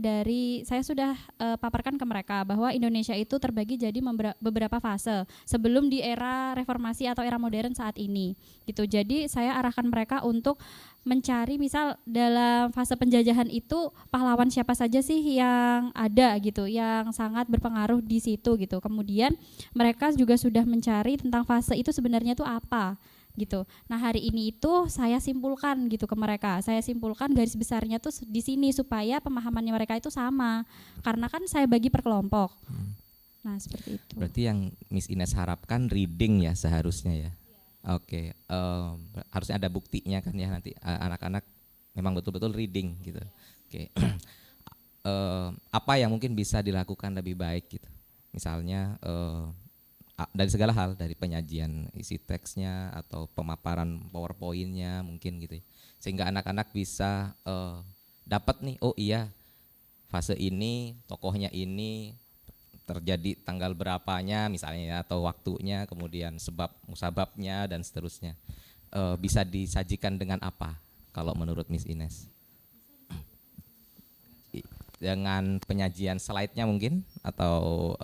saya sudah paparkan ke mereka bahwa Indonesia itu terbagi jadi beberapa fase sebelum di era reformasi atau era modern saat ini gitu. Jadi saya arahkan mereka untuk mencari misal dalam fase penjajahan itu pahlawan siapa saja sih yang ada gitu, yang sangat berpengaruh di situ gitu. Kemudian mereka juga sudah mencari tentang fase itu sebenarnya itu apa gitu. Nah, hari ini itu saya simpulkan gitu ke mereka. Saya simpulkan garis besarnya tuh di sini supaya pemahamannya mereka itu sama. Karena kan saya bagi per kelompok. Nah, seperti itu. Berarti yang Miss Ines harapkan reading ya seharusnya ya. Oke, harusnya ada buktinya kan ya nanti anak-anak memang betul-betul reading gitu. Oke, apa yang mungkin bisa dilakukan lebih baik gitu? Misalnya dari segala hal, dari penyajian isi teksnya atau pemaparan PowerPoint-nya mungkin gitu, sehingga anak-anak bisa dapat nih, oh iya fase ini tokohnya ini terjadi tanggal berapanya misalnya ya, atau waktunya, kemudian sebab musababnya dan seterusnya. Bisa disajikan dengan apa kalau menurut Miss Ines? Dengan penyajian slide-nya mungkin, atau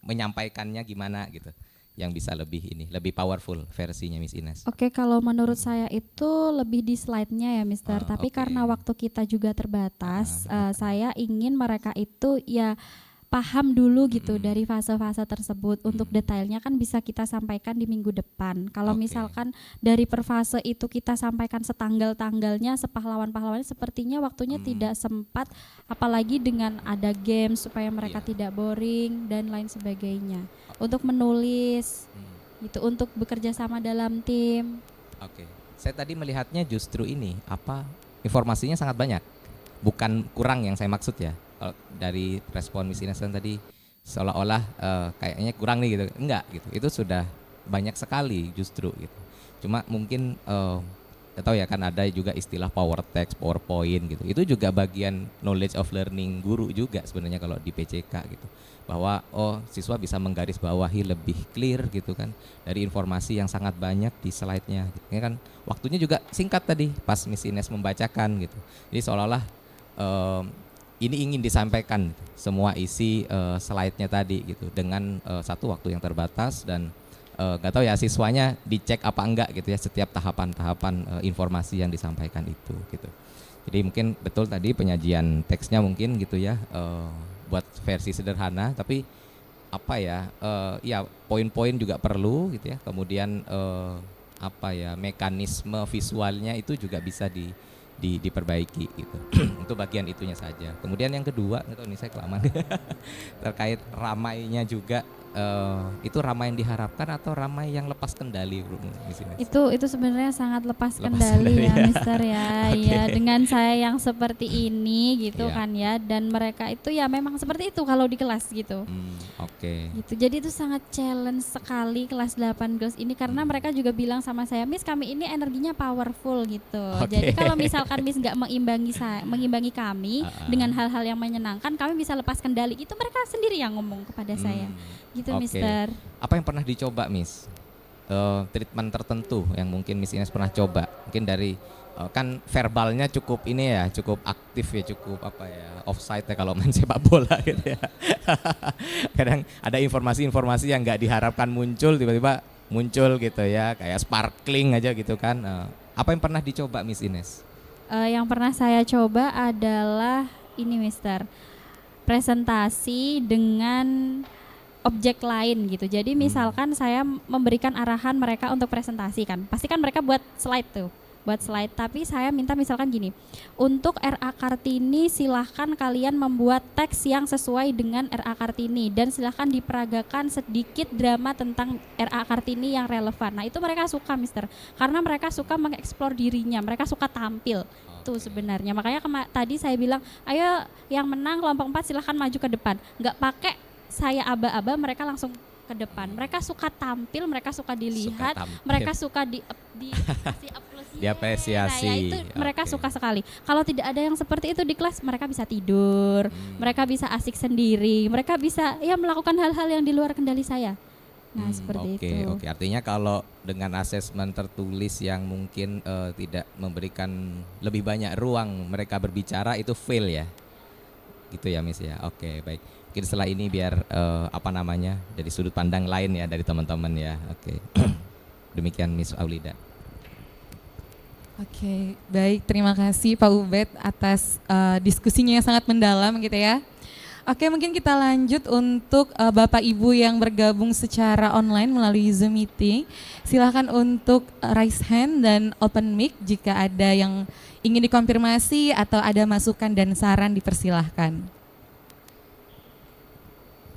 menyampaikannya gimana gitu, yang bisa lebih powerful versinya Miss Ines. Oke, kalau menurut saya itu lebih di slide-nya ya, Mister. Tapi karena waktu kita juga terbatas, saya ingin mereka itu ya paham dulu gitu dari fase-fase tersebut. Untuk detailnya kan bisa kita sampaikan di minggu depan. Kalau misalkan dari per fase itu kita sampaikan setanggal-tanggalnya, sepahlawan-pahlawannya, sepertinya waktunya tidak sempat, apalagi dengan ada game supaya mereka tidak boring dan lain sebagainya. Untuk menulis gitu, untuk bekerja sama dalam tim. Oke. Saya tadi melihatnya justru ini, informasinya sangat banyak. Bukan kurang yang saya maksud ya. Kalau dari respon Miss Ines kan tadi seolah-olah kayaknya kurang nih gitu. Enggak gitu. Itu sudah banyak sekali justru gitu. Cuma mungkin tahu ya kan ada juga istilah power text, PowerPoint gitu. Itu juga bagian knowledge of learning guru juga sebenarnya kalau di PCK gitu. Bahwa siswa bisa menggarisbawahi lebih clear gitu kan dari informasi yang sangat banyak di slide-nya gitu. Ya kan waktunya juga singkat tadi pas Miss Ines membacakan gitu. Jadi seolah-olah ini ingin disampaikan semua isi slide-nya tadi gitu dengan satu waktu yang terbatas, dan nggak tahu ya siswanya dicek apa enggak gitu ya setiap tahapan-tahapan informasi yang disampaikan itu gitu. Jadi mungkin betul tadi penyajian teksnya mungkin gitu ya, buat versi sederhana, tapi ya poin-poin juga perlu gitu ya. Kemudian mekanisme visualnya itu juga bisa diperbaiki gitu. Untuk bagian itunya saja. Kemudian yang kedua, ini saya kelamaan terkait ramainya juga, itu ramai yang diharapkan atau ramai yang lepas kendali, Bro? Itu sebenarnya sangat lepas kendali ya, Mister ya. Ya, dengan saya yang seperti ini gitu kan ya, dan mereka itu ya memang seperti itu kalau di kelas gitu. Gitu. Jadi itu sangat challenge sekali kelas 8 girls ini, karena mereka juga bilang sama saya, Miss, kami ini energinya powerful gitu. Jadi kalau misalkan Miss nggak mengimbangi kami dengan hal-hal yang menyenangkan, kami bisa lepas kendali. Itu mereka sendiri yang ngomong kepada saya. Gitu, Mister. Apa yang pernah dicoba, Miss? Treatment tertentu yang mungkin Miss Ines pernah coba? Mungkin dari kan verbalnya cukup cukup aktif ya, cukup offside ya kalau main sepak bola gitu ya. Kadang ada informasi-informasi yang nggak diharapkan muncul, tiba-tiba muncul gitu ya, kayak sparkling aja gitu kan. Apa yang pernah dicoba Miss Ines? Yang pernah saya coba adalah ini, Mister, presentasi dengan objek lain gitu. Jadi misalkan saya memberikan arahan mereka untuk presentasi kan, pasti kan mereka buat slide tuh, tapi saya minta misalkan gini, untuk RA Kartini silahkan kalian membuat teks yang sesuai dengan RA Kartini dan silahkan diperagakan sedikit drama tentang RA Kartini yang relevan. Nah itu mereka suka Mister, karena mereka suka mengeksplor dirinya, mereka suka tampil tuh sebenarnya. Makanya tadi saya bilang, ayo yang menang kelompok 4 silahkan maju ke depan, nggak pakai saya aba-aba, mereka langsung ke depan. Mereka suka tampil, mereka suka dilihat, mereka suka dikasih apresiasi. Diapresiasi. Nah, ya itu mereka suka sekali. Kalau tidak ada yang seperti itu di kelas, mereka bisa tidur, mereka bisa asik sendiri, mereka bisa ya melakukan hal-hal yang di luar kendali saya. Nah, seperti itu. Oke. Artinya kalau dengan asesmen tertulis yang mungkin tidak memberikan lebih banyak ruang mereka berbicara, itu fail ya. Gitu ya Miss ya. Oke, baik. Mungkin setelah ini biar dari sudut pandang lain ya dari teman-teman ya. Oke. Demikian Miss Aulida. Oke, baik, terima kasih Pak Ubed atas diskusinya yang sangat mendalam gitu ya. Oke, mungkin kita lanjut untuk Bapak Ibu yang bergabung secara online melalui Zoom meeting. Silakan untuk raise hand dan open mic jika ada yang ingin dikonfirmasi atau ada masukan dan saran, dipersilahkan.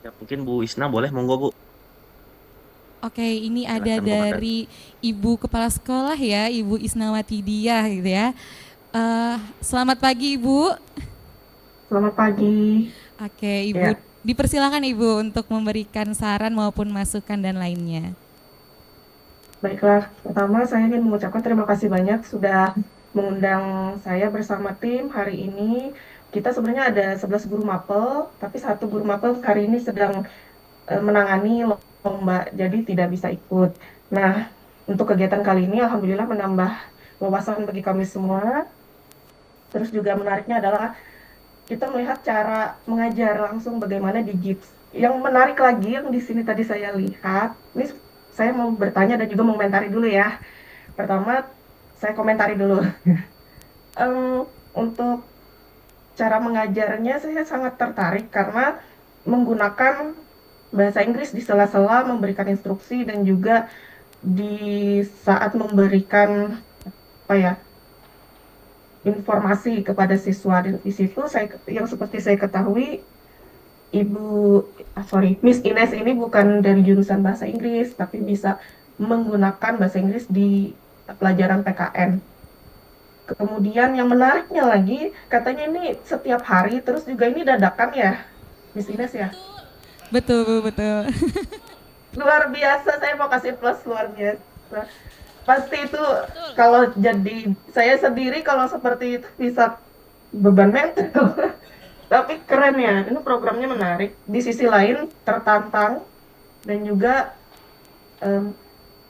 Ya, mungkin Bu Isna boleh, monggo Bu. Oke, ini ada Silakan, Bu Mada. dari Ibu Kepala Sekolah ya, Ibu Isnawati Diah gitu ya. Selamat pagi Ibu. Selamat pagi. Oke, Ibu, dipersilakan Ibu untuk memberikan saran maupun masukan dan lainnya. Baiklah, pertama saya ingin mengucapkan terima kasih banyak sudah mengundang saya bersama tim hari ini. Kita sebenarnya ada 11 guru mapel, tapi satu guru mapel hari ini sedang menangani lomba, jadi tidak bisa ikut. Nah, untuk kegiatan kali ini alhamdulillah menambah wawasan bagi kami semua. Terus juga menariknya adalah kita melihat cara mengajar langsung bagaimana di GIPS. Yang menarik lagi yang di sini tadi saya lihat, ini saya mau bertanya dan juga mengomentari dulu ya. Pertama, saya komentari dulu. Untuk cara mengajarnya saya sangat tertarik karena menggunakan bahasa Inggris di sela-sela memberikan instruksi dan juga di saat memberikan informasi kepada siswa. Dan di situ yang seperti saya ketahui Miss Ines ini bukan dari jurusan bahasa Inggris tapi bisa menggunakan bahasa Inggris di pelajaran PKN. Kemudian yang menariknya lagi, katanya ini setiap hari, terus juga ini dadakan ya, Miss Ines ya? Betul, Bu, betul. Luar biasa, saya mau kasih plus luar biasa. Pasti itu kalau jadi saya sendiri kalau seperti itu bisa beban mental. Tapi keren ya, ini programnya menarik. Di sisi lain tertantang dan juga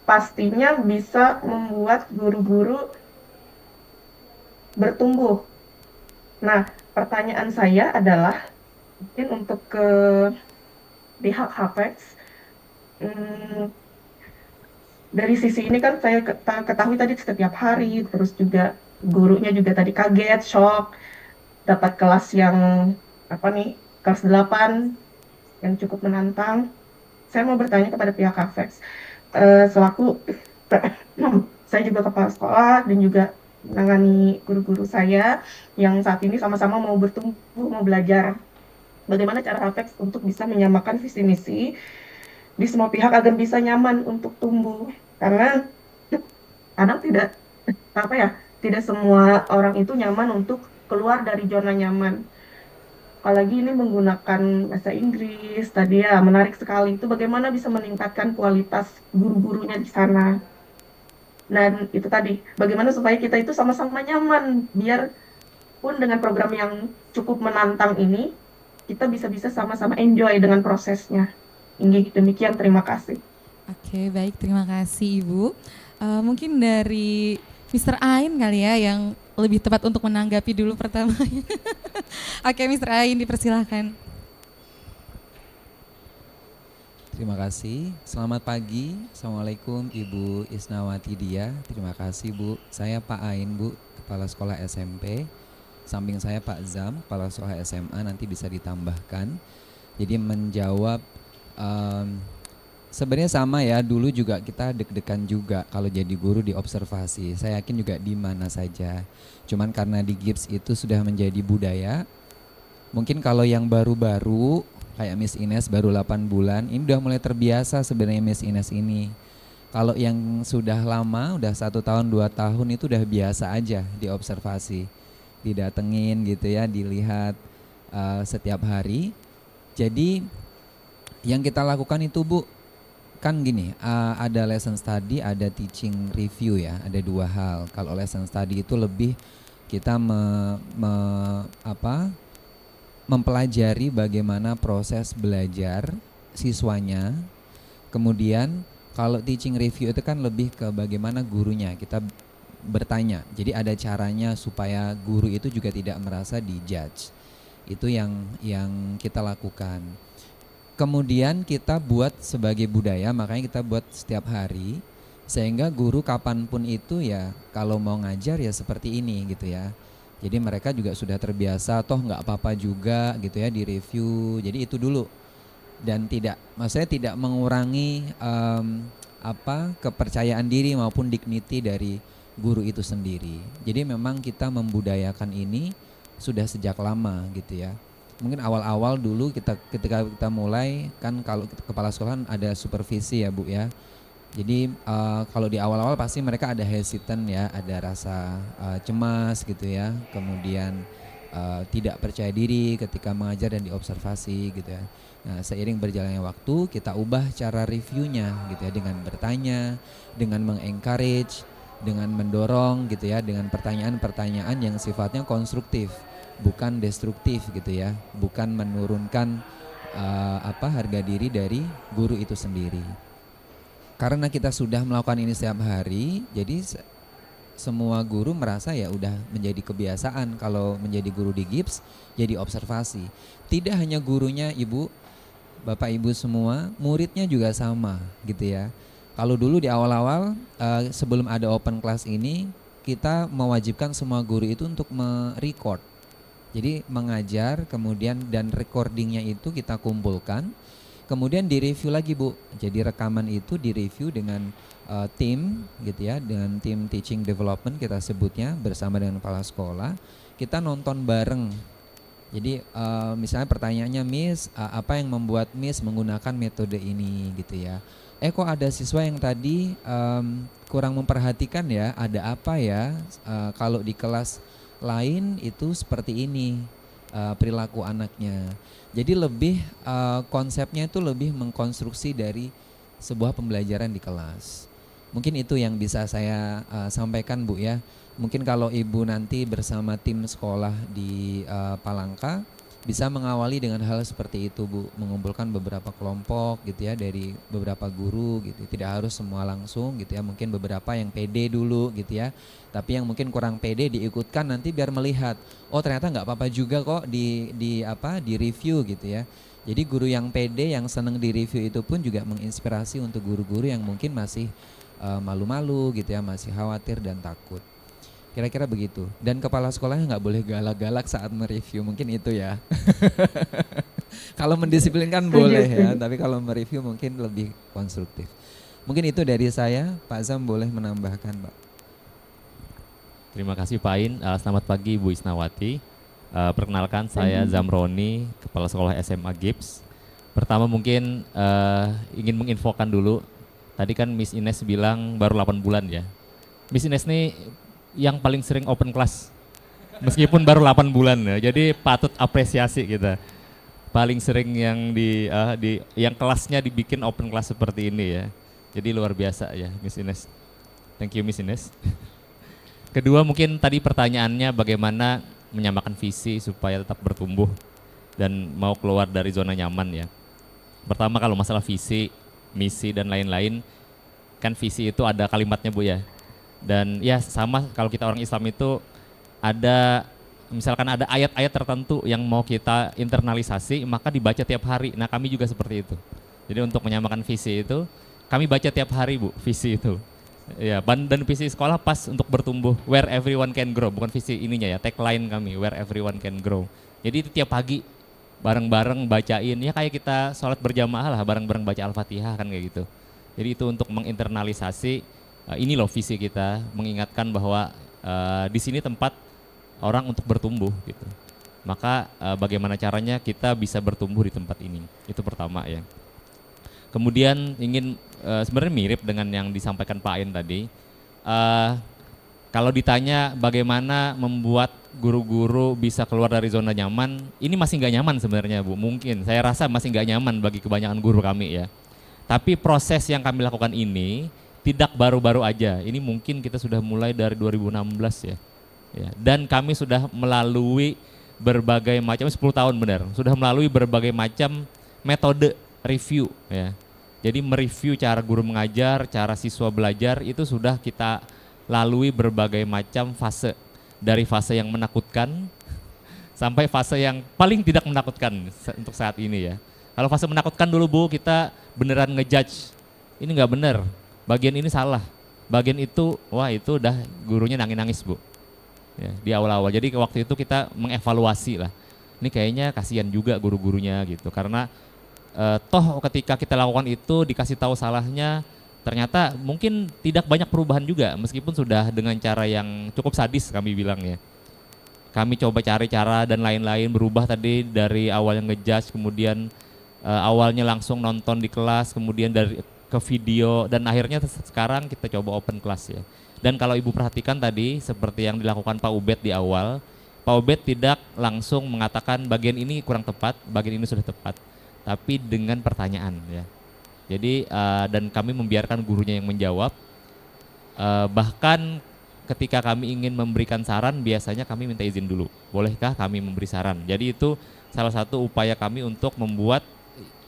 pastinya bisa membuat guru-guru bertumbuh. Nah, pertanyaan saya adalah mungkin untuk ke pihak HAPEX, dari sisi ini kan saya ketahui tadi setiap hari, terus juga gurunya juga tadi kaget, shock, dapat kelas yang kelas 8 yang cukup menantang. Saya mau bertanya kepada pihak HAPEX, selaku saya juga kepala sekolah dan juga menangani guru-guru saya yang saat ini sama-sama mau bertumbuh, mau belajar. Bagaimana cara HAPEX untuk bisa menyamakan visi misi di semua pihak agar bisa nyaman untuk tumbuh. Karena kadang tidak semua orang itu nyaman untuk keluar dari zona nyaman. Apalagi ini menggunakan bahasa Inggris tadi ya, menarik sekali. Itu bagaimana bisa meningkatkan kualitas guru-gurunya di sana. Dan itu tadi, bagaimana supaya kita itu sama-sama nyaman, biar pun dengan program yang cukup menantang ini, kita bisa sama-sama enjoy dengan prosesnya. Demikian, terima kasih. Oke, baik, terima kasih Ibu. Mungkin dari Mr. Ain kali ya yang lebih tepat untuk menanggapi dulu pertamanya. Oke, Mr. Ain dipersilahkan. Terima kasih. Selamat pagi. Assalamualaikum Ibu Isnawati Diah. Terima kasih Bu. Saya Pak Ain Bu, Kepala Sekolah SMP. Samping saya Pak Zam, Kepala Sekolah SMA, nanti bisa ditambahkan. Jadi menjawab Sebenarnya sama ya, dulu juga kita deg-degan juga kalau jadi guru di observasi. Saya yakin juga di mana saja. Cuman karena di GIPS itu sudah menjadi budaya. Mungkin kalau yang baru-baru kayak Miss Ines baru 8 bulan, ini udah mulai terbiasa sebenarnya Miss Ines ini. Kalau yang sudah lama, udah 1 tahun 2 tahun itu udah biasa aja di observasi, didatengin gitu ya, dilihat setiap hari. Jadi yang kita lakukan itu Bu, kan gini, ada lesson study, ada teaching review ya, ada 2 hal. Kalau lesson study itu lebih kita mempelajari bagaimana proses belajar siswanya. Kemudian kalau teaching review itu kan lebih ke bagaimana gurunya, kita bertanya. Jadi ada caranya supaya guru itu juga tidak merasa dijudge. Itu yang kita lakukan. Kemudian kita buat sebagai budaya, makanya kita buat setiap hari, sehingga guru kapanpun itu ya kalau mau ngajar ya seperti ini gitu ya. Jadi mereka juga sudah terbiasa, toh nggak apa-apa juga gitu ya di review. Jadi itu dulu, dan maksudnya tidak mengurangi kepercayaan diri maupun dignity dari guru itu sendiri. Jadi memang kita membudayakan ini sudah sejak lama gitu ya. Mungkin awal-awal dulu ketika kita mulai kan, kalau kepala sekolah ada supervisi ya Bu ya. Jadi kalau di awal-awal pasti mereka ada hesitant ya, ada rasa cemas gitu ya. Kemudian tidak percaya diri ketika mengajar dan diobservasi gitu ya. Nah, seiring berjalannya waktu kita ubah cara reviewnya gitu ya, dengan bertanya, dengan mengencourage, dengan mendorong gitu ya, dengan pertanyaan-pertanyaan yang sifatnya konstruktif, bukan destruktif gitu ya, bukan menurunkan harga diri dari guru itu sendiri. Karena kita sudah melakukan ini setiap hari, jadi semua guru merasa ya udah menjadi kebiasaan kalau menjadi guru di GIPS, jadi observasi. Tidak hanya gurunya Ibu, Bapak Ibu semua, muridnya juga sama gitu ya. Kalau dulu di awal-awal sebelum ada open class ini, kita mewajibkan semua guru itu untuk merecord. Jadi mengajar kemudian dan recordingnya itu kita kumpulkan, kemudian direview lagi Bu. Jadi rekaman itu direview dengan tim gitu ya, dengan tim teaching development kita sebutnya, bersama dengan kepala sekolah. Kita nonton bareng. Jadi misalnya pertanyaannya, Miss, apa yang membuat Miss menggunakan metode ini gitu ya. Kok ada siswa yang tadi kurang memperhatikan ya, ada apa ya, kalau di kelas lain itu seperti ini perilaku anaknya. Jadi lebih konsepnya itu lebih mengkonstruksi dari sebuah pembelajaran di kelas. Mungkin itu yang bisa saya sampaikan Bu ya. Mungkin kalau Ibu nanti bersama tim sekolah di Palangka bisa mengawali dengan hal seperti itu Bu, mengumpulkan beberapa kelompok gitu ya dari beberapa guru gitu. Tidak harus semua langsung gitu ya, mungkin beberapa yang pede dulu gitu ya. Tapi yang mungkin kurang pede diikutkan nanti biar melihat, oh ternyata nggak apa-apa juga kok di review gitu ya. Jadi guru yang pede, yang senang di review itu pun juga menginspirasi untuk guru-guru yang mungkin masih malu-malu gitu ya, masih khawatir dan takut. Kira-kira begitu. Dan kepala sekolahnya nggak boleh galak-galak saat mereview, mungkin itu ya. Kalau mendisiplinkan boleh ya, tapi kalau mereview mungkin lebih konstruktif. Mungkin itu dari saya, Pak Zam boleh menambahkan Pak. Terima kasih Pak Ain. Selamat pagi Bu Isnawati. Perkenalkan saya Zamroni, Kepala Sekolah SMA GIPS. Pertama mungkin ingin menginfokan dulu. Tadi kan Miss Ines bilang baru 8 bulan ya. Miss Ines nih yang paling sering open class, meskipun baru 8 bulan ya, jadi patut apresiasi kita. Paling sering yang yang kelasnya dibikin open class seperti ini ya, jadi luar biasa ya Miss Ines. Thank you Miss Ines. Kedua mungkin tadi pertanyaannya bagaimana menyamakan visi supaya tetap bertumbuh dan mau keluar dari zona nyaman ya. Pertama kalau masalah visi, misi dan lain-lain, kan visi itu ada kalimatnya Bu ya. Dan ya sama kalau kita orang Islam itu ada, misalkan ada ayat-ayat tertentu yang mau kita internalisasi maka dibaca tiap hari. Nah kami juga seperti itu. Jadi untuk menyamakan visi itu kami baca tiap hari Bu, visi itu. Ya, dan visi sekolah pas untuk bertumbuh, where everyone can grow, bukan visi ininya ya, tagline kami, where everyone can grow. Jadi itu tiap pagi bareng-bareng bacain, ya kayak kita sholat berjamaah lah, bareng-bareng baca Al-Fatihah kan kayak gitu. Jadi itu untuk menginternalisasi ini loh visi kita, mengingatkan bahwa di sini tempat orang untuk bertumbuh gitu. Maka bagaimana caranya kita bisa bertumbuh di tempat ini, itu pertama ya. Kemudian ingin sebenarnya mirip dengan yang disampaikan Pak Ain tadi. Kalau ditanya bagaimana membuat guru-guru bisa keluar dari zona nyaman, ini masih nggak nyaman sebenarnya Bu. Mungkin saya rasa masih nggak nyaman bagi kebanyakan guru kami ya. Tapi proses yang kami lakukan ini tidak baru-baru aja. Ini mungkin kita sudah mulai dari 2016 ya. Dan kami sudah melalui berbagai macam 10 tahun benar. Sudah melalui berbagai macam metode review ya. Jadi mereview cara guru mengajar, cara siswa belajar itu sudah kita lalui berbagai macam fase, dari fase yang menakutkan sampai fase yang paling tidak menakutkan untuk saat ini ya. Kalau fase menakutkan dulu Bu, kita beneran ngejudge, ini nggak bener, bagian ini salah, bagian itu, wah itu udah gurunya nangis-nangis Bu. Ya, di awal-awal, jadi waktu itu kita mengevaluasi lah, ini kayaknya kasihan juga guru-gurunya gitu, karena toh ketika kita lakukan itu dikasih tahu salahnya, ternyata mungkin tidak banyak perubahan juga meskipun sudah dengan cara yang cukup sadis kami bilang ya. Kami coba cari cara dan lain-lain berubah tadi dari awalnya ngejudge, kemudian awalnya langsung nonton di kelas, kemudian dari ke video, dan akhirnya sekarang kita coba open class ya. Dan kalau Ibu perhatikan tadi seperti yang dilakukan Pak Ubed di awal, Pak Ubed tidak langsung mengatakan bagian ini kurang tepat, bagian ini sudah tepat, tapi dengan pertanyaan ya. Jadi dan kami membiarkan gurunya yang menjawab, bahkan ketika kami ingin memberikan saran biasanya kami minta izin dulu, bolehkah kami memberi saran. Jadi itu salah satu upaya kami untuk membuat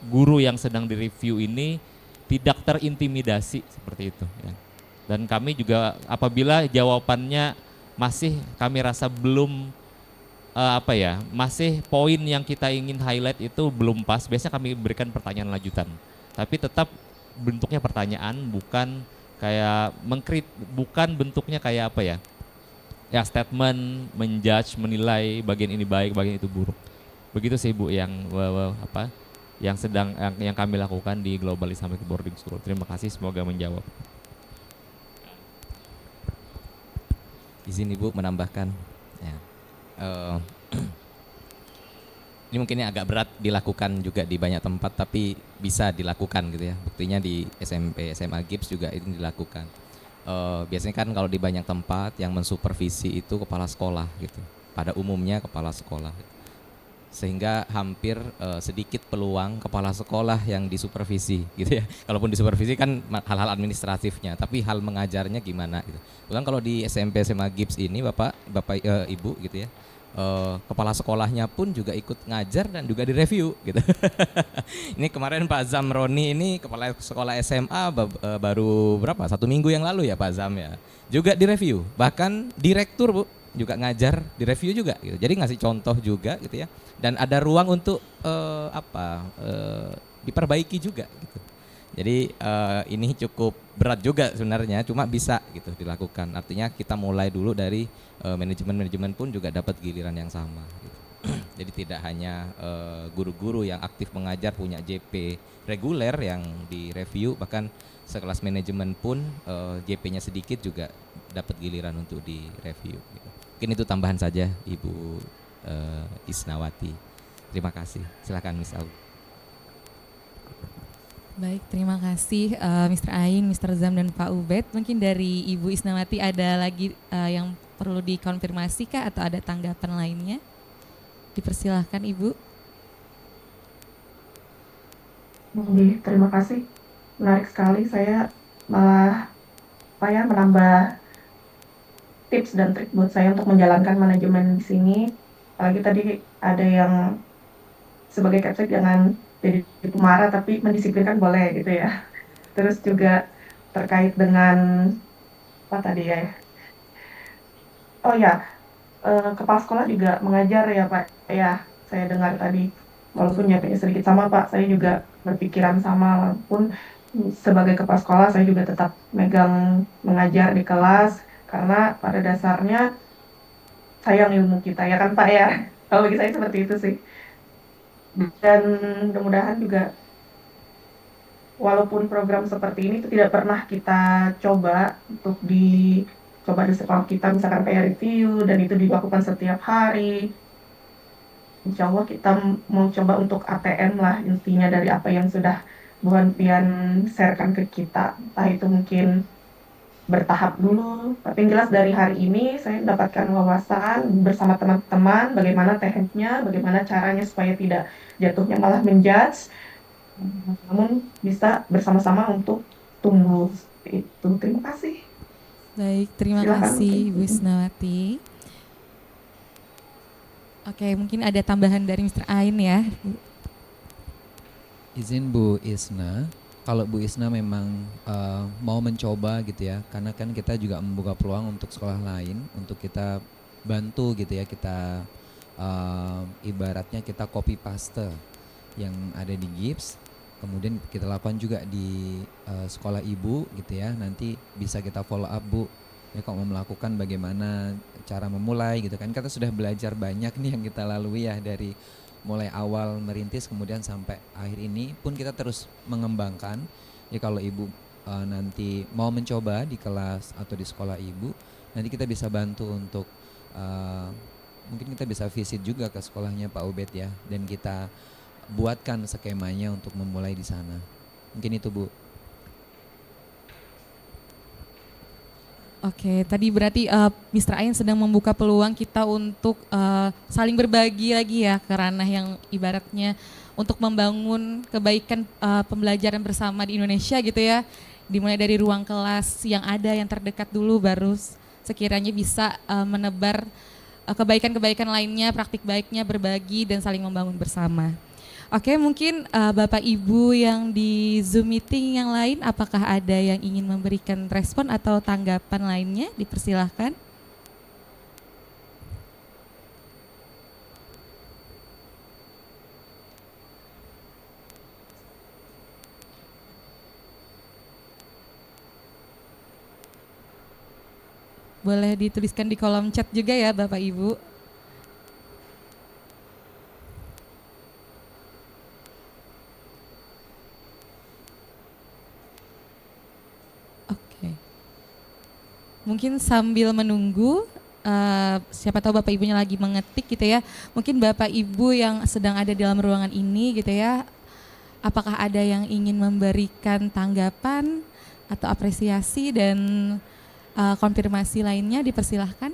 guru yang sedang direview ini tidak terintimidasi seperti itu ya. Dan kami juga apabila jawabannya masih kami rasa belum masih poin yang kita ingin highlight itu belum pas, biasanya kami berikan pertanyaan lanjutan. Tapi tetap bentuknya pertanyaan, bukan kayak bukan bentuknya kayak ya statement, menjudge, menilai bagian ini baik, bagian itu buruk. Begitu sih Bu yang yang kami lakukan di Global Islamic Boarding School. Terima kasih, semoga menjawab. Izin Ibu menambahkan ya. Ini mungkin agak berat dilakukan juga di banyak tempat, tapi bisa dilakukan gitu ya. Buktinya di SMP, SMA GIPS juga ini dilakukan. Biasanya kan kalau di banyak tempat yang mensupervisi itu kepala sekolah gitu. Pada umumnya kepala sekolah. Sehingga hampir sedikit peluang kepala sekolah yang disupervisi gitu ya. Kalaupun disupervisi kan hal-hal administratifnya, tapi hal mengajarnya gimana gitu. Bahkan kalau di SMP, SMA GIPS ini Bapak Ibu gitu ya. Kepala sekolahnya pun juga ikut ngajar dan juga direview gitu. Ini kemarin Pak Zamroni ini kepala sekolah SMA baru berapa? 1 minggu yang lalu ya Pak Zam ya. Juga direview. Bahkan direktur Bu juga ngajar, direview juga gitu. Jadi ngasih contoh juga gitu ya. Dan ada ruang untuk diperbaiki juga gitu. Jadi ini cukup berat juga sebenarnya, cuma bisa gitu dilakukan. Artinya kita mulai dulu dari manajemen pun juga dapat giliran yang sama gitu. Jadi tidak hanya guru-guru yang aktif mengajar punya JP reguler yang direview, bahkan sekelas manajemen pun JP-nya sedikit juga dapat giliran untuk direview gitu. Mungkin itu tambahan saja Ibu Isnawati. Terima kasih. Silakan Miss Au. Baik, terima kasih Mr. Ain, Mr. Zam, dan Pak Ubed. Mungkin dari Ibu Isnawati ada lagi yang perlu dikonfirmasi kah atau ada tanggapan lainnya? Dipersilahkan Ibu. Terima kasih. Menarik sekali, saya malah menambah tips dan trik buat saya untuk menjalankan manajemen di sini. Apalagi tadi ada yang sebagai capsek jangan jadi pemarah tapi mendisiplinkan boleh gitu ya. Terus juga terkait dengan apa tadi ya? Oh ya, kepala sekolah juga mengajar ya Pak. Ya, saya dengar tadi. Walaupun JP-nya sedikit sama Pak, saya juga berpikiran sama. Walaupun sebagai kepala sekolah saya juga tetap megang mengajar di kelas. Karena pada dasarnya sayang ilmu kita ya kan Pak ya. Kalau bagi saya seperti itu sih. Dan mudah-mudahan juga walaupun program seperti ini itu tidak pernah kita coba untuk dicoba di sekolah kita, misalkan kayak review dan itu dilakukan setiap hari. Insya Allah kita mau coba untuk ATM lah intinya dari apa yang sudah Bu Hanfian sharekan ke kita. Entah itu mungkin bertahap dulu, tapi yang jelas dari hari ini saya mendapatkan wawasan bersama teman-teman bagaimana tekniknya, bagaimana caranya supaya tidak jatuhnya malah menjudge, namun bisa bersama-sama untuk tumbuh. Itu. Terima kasih. Baik, terima Silakan. kasih Bu Isnawati. Oke, mungkin ada tambahan dari Mr. Ain ya. Izin Bu Isna, kalau Bu Isna memang mau mencoba gitu ya, karena kan kita juga membuka peluang untuk sekolah lain, untuk kita bantu gitu ya, kita ibaratnya kita copy paste yang ada di GIPS, kemudian kita lakukan juga di sekolah ibu gitu ya, nanti bisa kita follow up Bu. Ya kalau mau melakukan bagaimana cara memulai gitu kan, kita sudah belajar banyak nih yang kita lalui ya dari mulai awal merintis kemudian sampai akhir ini pun kita terus mengembangkan. Ya kalau ibu nanti mau mencoba di kelas atau di sekolah ibu, nanti kita bisa bantu untuk mungkin kita bisa visit juga ke sekolahnya Pak Ubed ya, dan kita buatkan skemanya untuk memulai di sana. Mungkin itu Bu. Oke, tadi berarti Mr. Ain sedang membuka peluang kita untuk saling berbagi lagi ya ke ranah yang ibaratnya untuk membangun kebaikan pembelajaran bersama di Indonesia gitu ya. Dimulai dari ruang kelas yang ada yang terdekat dulu, baru sekiranya bisa menebar kebaikan-kebaikan lainnya, praktik baiknya, berbagi dan saling membangun bersama. Oke, mungkin Bapak Ibu yang di Zoom meeting yang lain, apakah ada yang ingin memberikan respon atau tanggapan lainnya? Dipersilahkan. Boleh dituliskan di kolom chat juga ya Bapak Ibu. Mungkin sambil menunggu, siapa tahu Bapak Ibunya lagi mengetik gitu ya. Mungkin Bapak Ibu yang sedang ada dalam ruangan ini gitu ya, apakah ada yang ingin memberikan tanggapan atau apresiasi dan konfirmasi lainnya, dipersilahkan.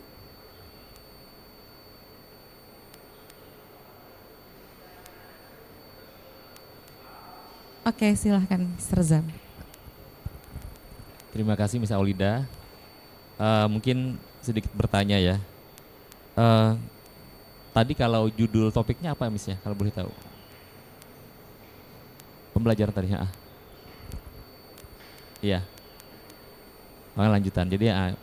Oke, silahkan Mr. Zam. Terima kasih Miss Aulida. Mungkin sedikit bertanya ya. Tadi kalau judul topiknya apa Miss ya, kalau boleh tahu? Pembelajaran tadi ya. Iya. Lanjutan. Jadi ya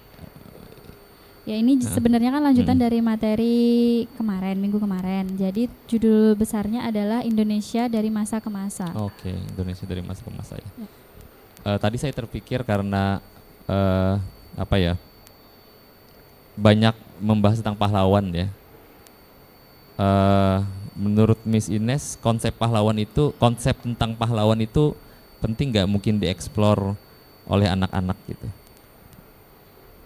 ini sebenarnya kan lanjutan dari materi kemarin, minggu kemarin. Jadi judul besarnya adalah Indonesia dari masa ke masa. Oke, Indonesia dari masa ke masa ya. Tadi saya terpikir karena apa ya, banyak membahas tentang pahlawan ya. Menurut Miss Ines, konsep tentang pahlawan itu penting nggak mungkin dieksplor oleh anak-anak gitu?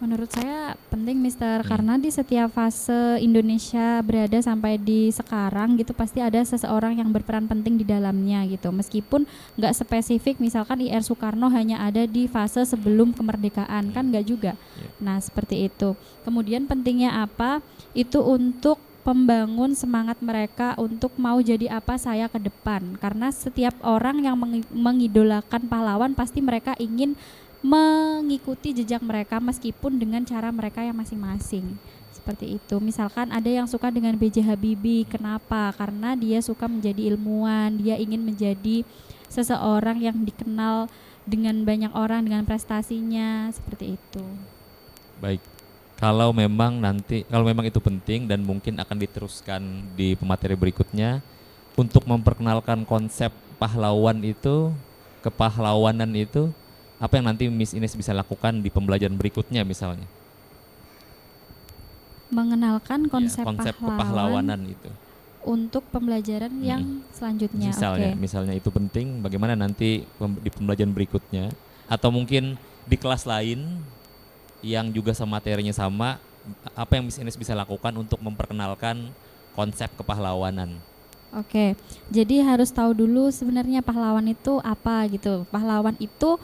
Menurut saya penting Mister, karena di setiap fase Indonesia berada sampai di sekarang gitu pasti ada seseorang yang berperan penting di dalamnya gitu. Meskipun nggak spesifik, misalkan IR Soekarno hanya ada di fase sebelum kemerdekaan, kan nggak juga. Nah seperti itu. Kemudian pentingnya apa? Itu untuk membangun semangat mereka untuk mau jadi apa saya ke depan. Karena setiap orang yang mengidolakan pahlawan pasti mereka ingin mengikuti jejak mereka meskipun dengan cara mereka yang masing-masing. Seperti itu. Misalkan ada yang suka dengan B.J. Habibie, kenapa? Karena dia suka menjadi ilmuwan, dia ingin menjadi seseorang yang dikenal dengan banyak orang dengan prestasinya, seperti itu. Baik. Kalau memang itu penting dan mungkin akan diteruskan di pemateri berikutnya untuk memperkenalkan konsep pahlawan itu, kepahlawanan itu, apa yang nanti Miss Ines bisa lakukan di pembelajaran berikutnya misalnya? Mengenalkan konsep konsep pahlawan. kepahlawanan itu. untuk pembelajaran yang selanjutnya. Misalnya itu penting, bagaimana nanti di pembelajaran berikutnya, atau mungkin di kelas lain yang juga sama materinya sama, apa yang Miss Ines bisa lakukan untuk memperkenalkan konsep kepahlawanan? Oke, jadi harus tahu dulu sebenarnya pahlawan itu apa gitu. Pahlawan itu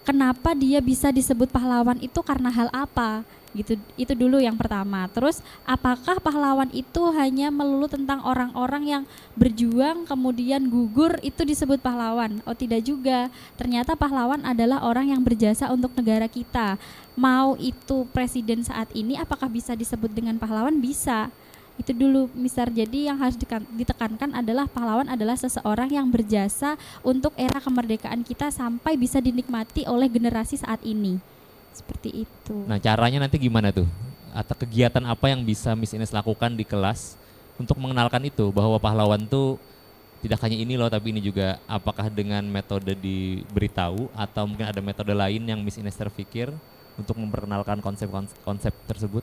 kenapa dia bisa disebut pahlawan itu karena hal apa gitu. Itu dulu yang pertama. Terus apakah pahlawan itu hanya melulu tentang orang-orang yang berjuang kemudian gugur itu disebut pahlawan? Oh tidak juga. Ternyata pahlawan adalah orang yang berjasa untuk negara kita. Mau itu presiden saat ini apakah bisa disebut dengan pahlawan? Bisa. Itu dulu Mister. Jadi yang harus ditekankan adalah pahlawan adalah seseorang yang berjasa untuk era kemerdekaan kita sampai bisa dinikmati oleh generasi saat ini. Seperti itu. Nah caranya nanti gimana tuh? Atau kegiatan apa yang bisa Miss Ines lakukan di kelas untuk mengenalkan itu, bahwa pahlawan tuh tidak hanya ini loh, tapi ini juga. Apakah dengan metode diberitahu atau mungkin ada metode lain yang Miss Ines terpikir untuk memperkenalkan konsep tersebut?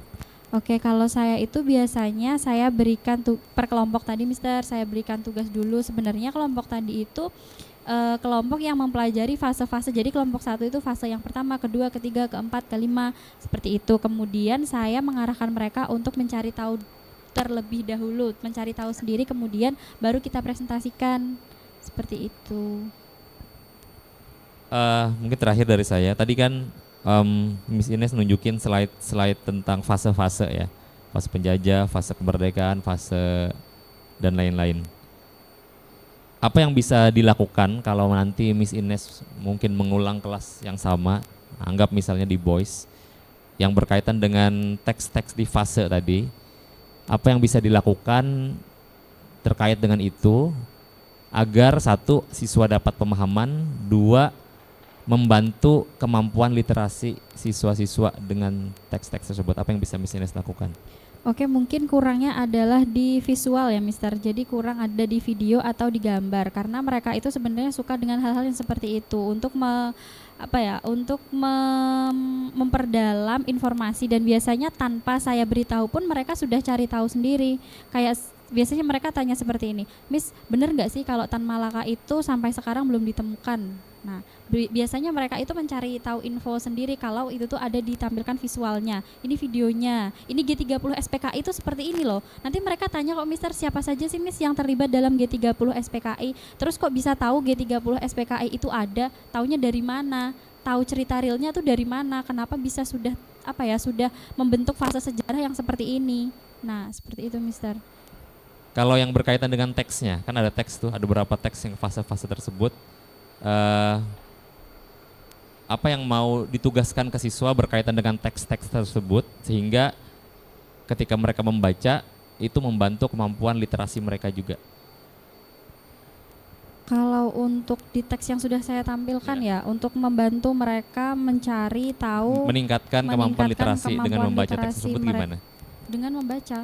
Oke, kalau saya itu biasanya saya berikan per kelompok tadi Mister, saya berikan tugas dulu. Sebenarnya kelompok tadi itu kelompok yang mempelajari fase-fase. Jadi kelompok 1 itu fase yang pertama, kedua, ketiga, keempat, kelima, seperti itu. Kemudian saya mengarahkan mereka untuk mencari tahu terlebih dahulu, mencari tahu sendiri, kemudian baru kita presentasikan, seperti itu. Mungkin terakhir dari saya, tadi kan Miss Ines nunjukin slide tentang fase-fase ya, fase penjajah, fase kemerdekaan, fase dan lain-lain. Apa yang bisa dilakukan kalau nanti Miss Ines mungkin mengulang kelas yang sama, anggap misalnya di Boys, yang berkaitan dengan teks-teks di fase tadi, apa yang bisa dilakukan terkait dengan itu agar satu, siswa dapat pemahaman, dua, membantu kemampuan literasi siswa-siswa dengan teks-teks tersebut? Apa yang bisa Miss Ines lakukan? Oke, mungkin kurangnya adalah di visual ya Mister. Jadi kurang ada di video atau di gambar, karena mereka itu sebenarnya suka dengan hal-hal yang seperti itu untuk memperdalam informasi, dan biasanya tanpa saya beritahu pun mereka sudah cari tahu sendiri. Kayak biasanya mereka tanya seperti ini, Miss, bener nggak sih kalau Tan Malaka itu sampai sekarang belum ditemukan? Nah, biasanya mereka itu mencari tahu info sendiri kalau itu tuh ada ditampilkan visualnya, ini videonya, ini G30 SPKI itu seperti ini loh. Nanti mereka tanya, kok Mister siapa saja sih Miss yang terlibat dalam G30 SPKI? Terus kok bisa tahu G30 SPKI itu ada? Taunya dari mana? Tahu cerita realnya tuh dari mana? Kenapa bisa sudah membentuk fase sejarah yang seperti ini? Nah, seperti itu Mister. Kalau yang berkaitan dengan teksnya, kan ada teks tuh, ada beberapa teks yang fase-fase tersebut. Apa yang mau ditugaskan ke siswa berkaitan dengan teks-teks tersebut sehingga ketika mereka membaca itu membantu kemampuan literasi mereka juga? Kalau untuk di teks yang sudah saya tampilkan ya, untuk membantu mereka mencari tahu, meningkatkan kemampuan literasi dengan membaca teks tersebut gimana? Dengan membaca.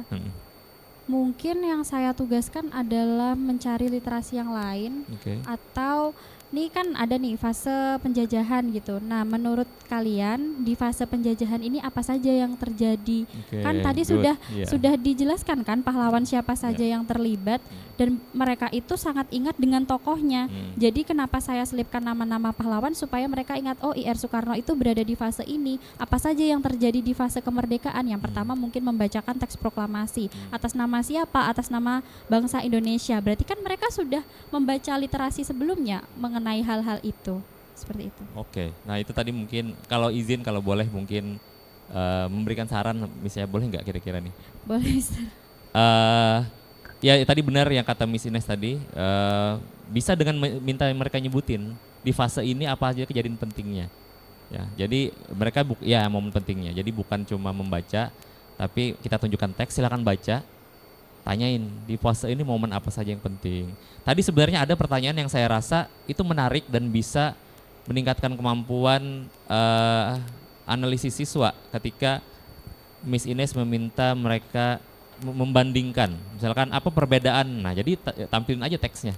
Mungkin yang saya tugaskan adalah mencari literasi yang lain, atau ini kan ada nih fase penjajahan gitu. Nah, menurut kalian di fase penjajahan ini apa saja yang terjadi? Kan tadi sudah dijelaskan kan pahlawan siapa saja yang terlibat, dan mereka itu sangat ingat dengan tokohnya. Jadi kenapa saya selipkan nama-nama pahlawan supaya mereka ingat, oh IR Soekarno itu berada di fase ini. Apa saja yang terjadi di fase kemerdekaan? Yang pertama mungkin membacakan teks proklamasi. Atas nama siapa? Atas nama bangsa Indonesia. Berarti kan mereka sudah membaca literasi sebelumnya mengenai hal-hal itu, seperti itu. Oke, nah itu tadi mungkin kalau izin, kalau boleh mungkin memberikan saran, misalnya boleh nggak kira-kira nih? Boleh, Mister. Ya tadi benar yang kata Miss Ines tadi, bisa dengan minta mereka nyebutin di fase ini apa aja kejadian pentingnya. Ya, jadi mereka momen pentingnya. Jadi bukan cuma membaca, tapi kita tunjukkan teks, silakan baca. Tanyain di fase ini momen apa saja yang penting. Tadi sebenarnya ada pertanyaan yang saya rasa itu menarik dan bisa meningkatkan kemampuan analisis siswa ketika Miss Ines meminta mereka membandingkan, misalkan apa perbedaan. Nah, jadi tampilin aja teksnya.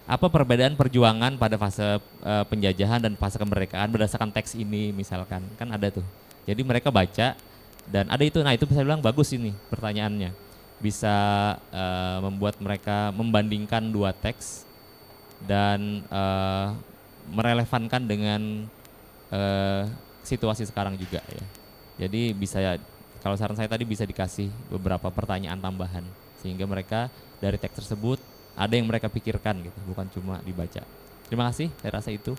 Apa perbedaan perjuangan pada fase penjajahan dan fase kemerdekaan berdasarkan teks ini misalkan. Kan ada tuh. Jadi mereka baca dan ada itu. Nah, itu bisa bilang bagus ini pertanyaannya. bisa membuat mereka membandingkan dua teks dan merelevankan dengan situasi sekarang juga ya. Jadi bisa kalau saran saya tadi bisa dikasih beberapa pertanyaan tambahan sehingga mereka dari teks tersebut ada yang mereka pikirkan gitu, bukan cuma dibaca. Terima kasih, saya rasa itu.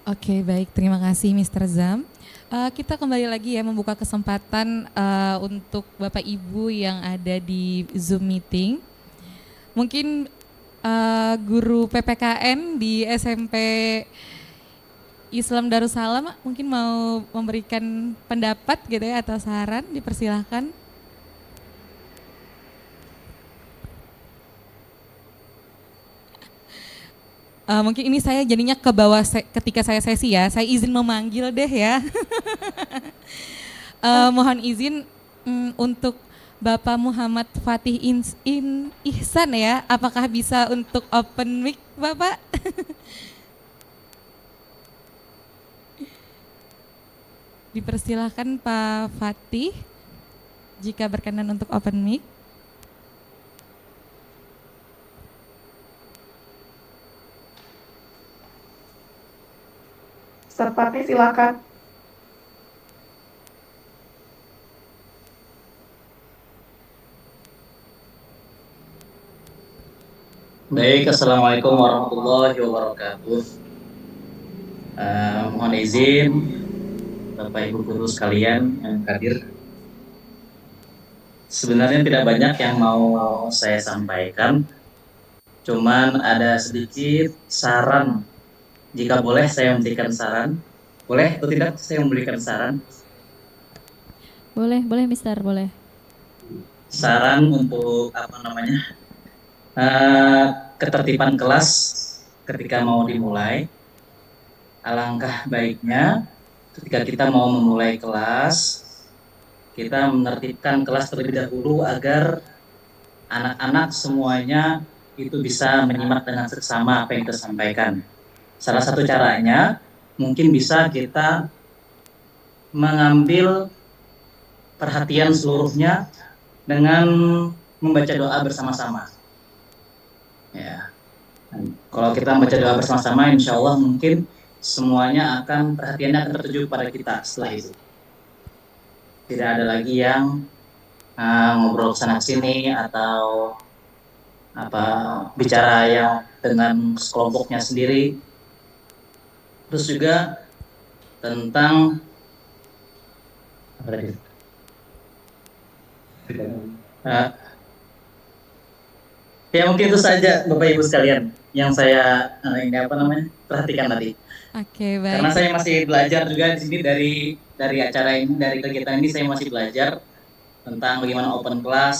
Oke, baik, terima kasih Mr. Zam. Kita kembali lagi ya membuka kesempatan untuk Bapak Ibu yang ada di Zoom meeting. Mungkin guru PPKN di SMP Islam Darussalam mungkin mau memberikan pendapat gitu ya atau saran, dipersilahkan. Mungkin ini saya jadinya ke bawah ketika saya sesi ya, saya izin memanggil deh ya. Mohon izin untuk Bapak Muhammad Fatih Ihsan ya, apakah bisa untuk open mic Bapak? Dipersilahkan Pak Fatih jika berkenan untuk open mic. Ustaz Fatih silakan. Baik, Assalamualaikum warahmatullahi wabarakatuh. Mohon izin Bapak Ibu guru sekalian yang hadir. Sebenarnya tidak banyak yang mau saya sampaikan, cuman ada sedikit saran. Jika boleh saya memberikan saran, boleh atau tidak saya memberikan saran? Boleh, Mister, boleh. Saran untuk ketertiban kelas ketika mau dimulai. Alangkah baiknya ketika kita mau memulai kelas, kita menertibkan kelas terlebih dahulu agar anak-anak semuanya itu bisa menyimak dengan seksama apa yang kita sampaikan. Salah satu caranya mungkin bisa kita mengambil perhatian seluruhnya dengan membaca doa bersama-sama. Ya, kalau kita membaca doa bersama-sama, insya Allah mungkin semuanya perhatiannya akan tertuju pada kita setelah itu. Tidak ada lagi yang ngobrol sana sini atau bicara yang dengan sekelompoknya sendiri. Terus juga tentang ya mungkin itu saja Bapak Ibu sekalian yang saya perhatikan tadi. Oke, baik. Karena saya masih belajar juga di sini dari acara ini, dari kegiatan ini saya masih belajar tentang bagaimana open class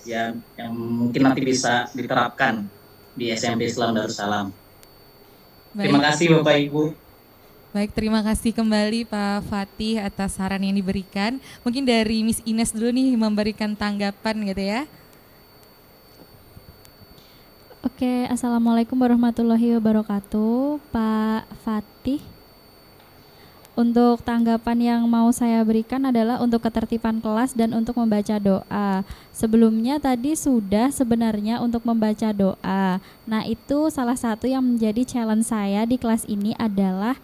yang mungkin nanti bisa diterapkan di SMP Islam Darussalam. Terima kasih Bapak Ibu. Baik, terima kasih kembali Pak Fatih atas saran yang diberikan. Mungkin dari Miss Ines dulu nih memberikan tanggapan gitu ya. Oke, Assalamualaikum warahmatullahi wabarakatuh, Pak Fatih. Untuk tanggapan yang mau saya berikan adalah untuk ketertiban kelas dan untuk membaca doa. Sebelumnya tadi sudah sebenarnya untuk membaca doa. Nah, itu salah satu yang menjadi challenge saya di kelas ini adalah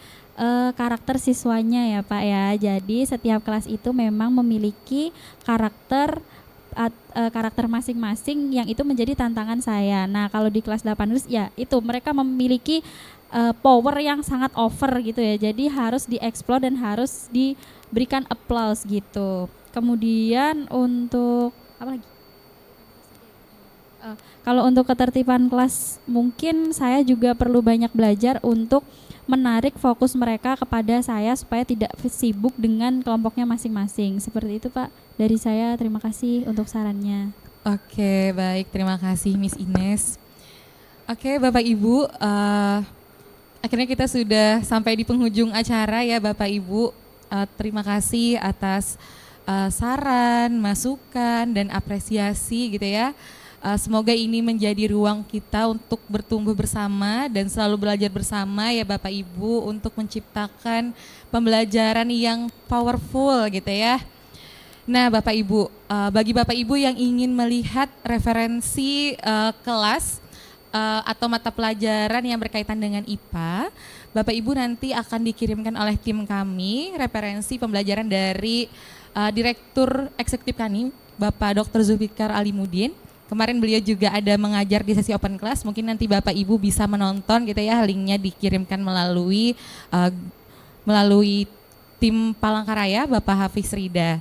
karakter siswanya ya Pak ya. Jadi setiap kelas itu memang memiliki karakter masing-masing yang itu menjadi tantangan saya. Nah, kalau di kelas 8 ya itu mereka memiliki power yang sangat over gitu ya. Jadi harus dieksplor dan harus diberikan applause gitu. Kemudian untuk apa lagi? Kalau untuk ketertiban kelas mungkin saya juga perlu banyak belajar untuk menarik fokus mereka kepada saya supaya tidak sibuk dengan kelompoknya masing-masing. Seperti itu Pak, dari saya terima kasih untuk sarannya. Oke, baik, terima kasih Miss Ines. Oke, Bapak Ibu, akhirnya kita sudah sampai di penghujung acara ya Bapak Ibu. Terima kasih atas saran, masukan, dan apresiasi gitu ya. Semoga ini menjadi ruang kita untuk bertumbuh bersama dan selalu belajar bersama ya Bapak Ibu untuk menciptakan pembelajaran yang powerful gitu ya. Nah, Bapak Ibu, bagi Bapak Ibu yang ingin melihat referensi kelas atau mata pelajaran yang berkaitan dengan IPA, Bapak Ibu nanti akan dikirimkan oleh tim kami referensi pembelajaran dari Direktur Eksekutif kami, Bapak Dr. Zulfikar Alimudin. Kemarin beliau juga ada mengajar di sesi open class, mungkin nanti Bapak Ibu bisa menonton gitu ya, linknya dikirimkan melalui tim Palangkaraya, Bapak Hafiz Rida.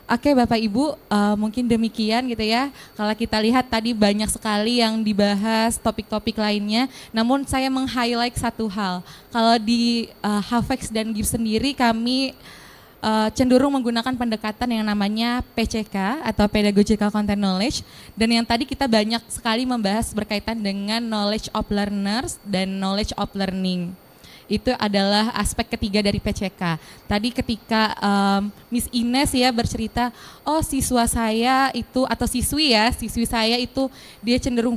Oke Bapak Ibu, mungkin demikian gitu ya. Kalau kita lihat tadi banyak sekali yang dibahas topik-topik lainnya, namun saya meng-highlight satu hal. Kalau di Hafex dan GIPS sendiri kami cenderung menggunakan pendekatan yang namanya PCK atau Pedagogical Content Knowledge, dan yang tadi kita banyak sekali membahas berkaitan dengan knowledge of learners dan knowledge of learning. Itu adalah aspek ketiga dari PCK. Tadi ketika Miss Ines ya bercerita, oh siswa saya itu atau siswi saya itu dia cenderung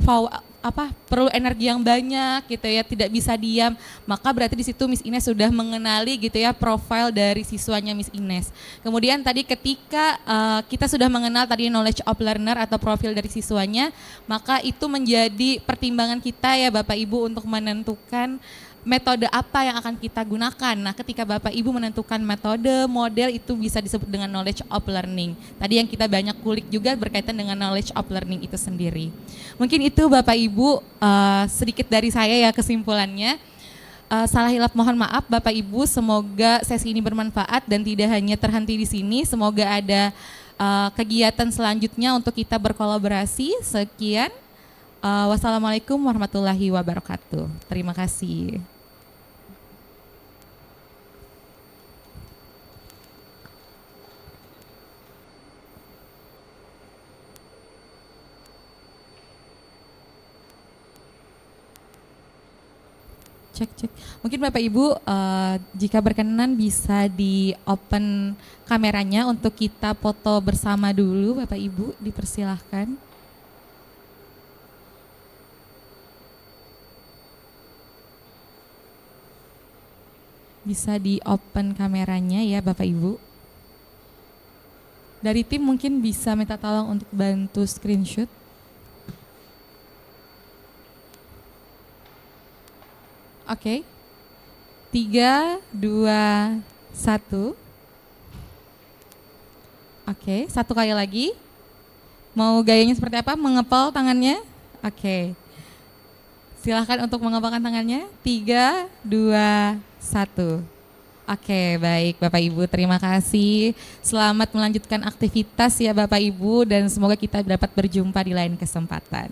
perlu energi yang banyak gitu ya, tidak bisa diam. Maka berarti di situ Miss Ines sudah mengenali gitu ya profil dari siswanya Miss Ines. Kemudian tadi ketika kita sudah mengenal tadi knowledge of learner atau profil dari siswanya, maka itu menjadi pertimbangan kita ya Bapak Ibu untuk menentukan metode apa yang akan kita gunakan. Nah, ketika Bapak Ibu menentukan metode, model itu bisa disebut dengan knowledge of learning. Tadi yang kita banyak kulik juga berkaitan dengan knowledge of learning itu sendiri. Mungkin itu Bapak Ibu sedikit dari saya ya kesimpulannya. Salah hilap mohon maaf Bapak Ibu, semoga sesi ini bermanfaat dan tidak hanya terhenti di sini. Semoga ada kegiatan selanjutnya untuk kita berkolaborasi. Sekian. Wassalamualaikum warahmatullahi wabarakatuh. Terima kasih. Cek. Mungkin Bapak Ibu jika berkenan bisa di open kameranya untuk kita foto bersama dulu. Bapak Ibu dipersilahkan. Bisa di open kameranya ya Bapak Ibu. Dari tim mungkin bisa minta tolong untuk bantu screenshot. Oke. 3, 2, 1. Oke, satu kali lagi. Mau gayanya seperti apa? Mengepal tangannya? Oke. Silahkan untuk mengepalkan tangannya. 3, 2, 1. Oke, baik Bapak Ibu, terima kasih. Selamat melanjutkan aktivitas ya Bapak Ibu, dan semoga kita dapat berjumpa di lain kesempatan.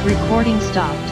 Recording stopped.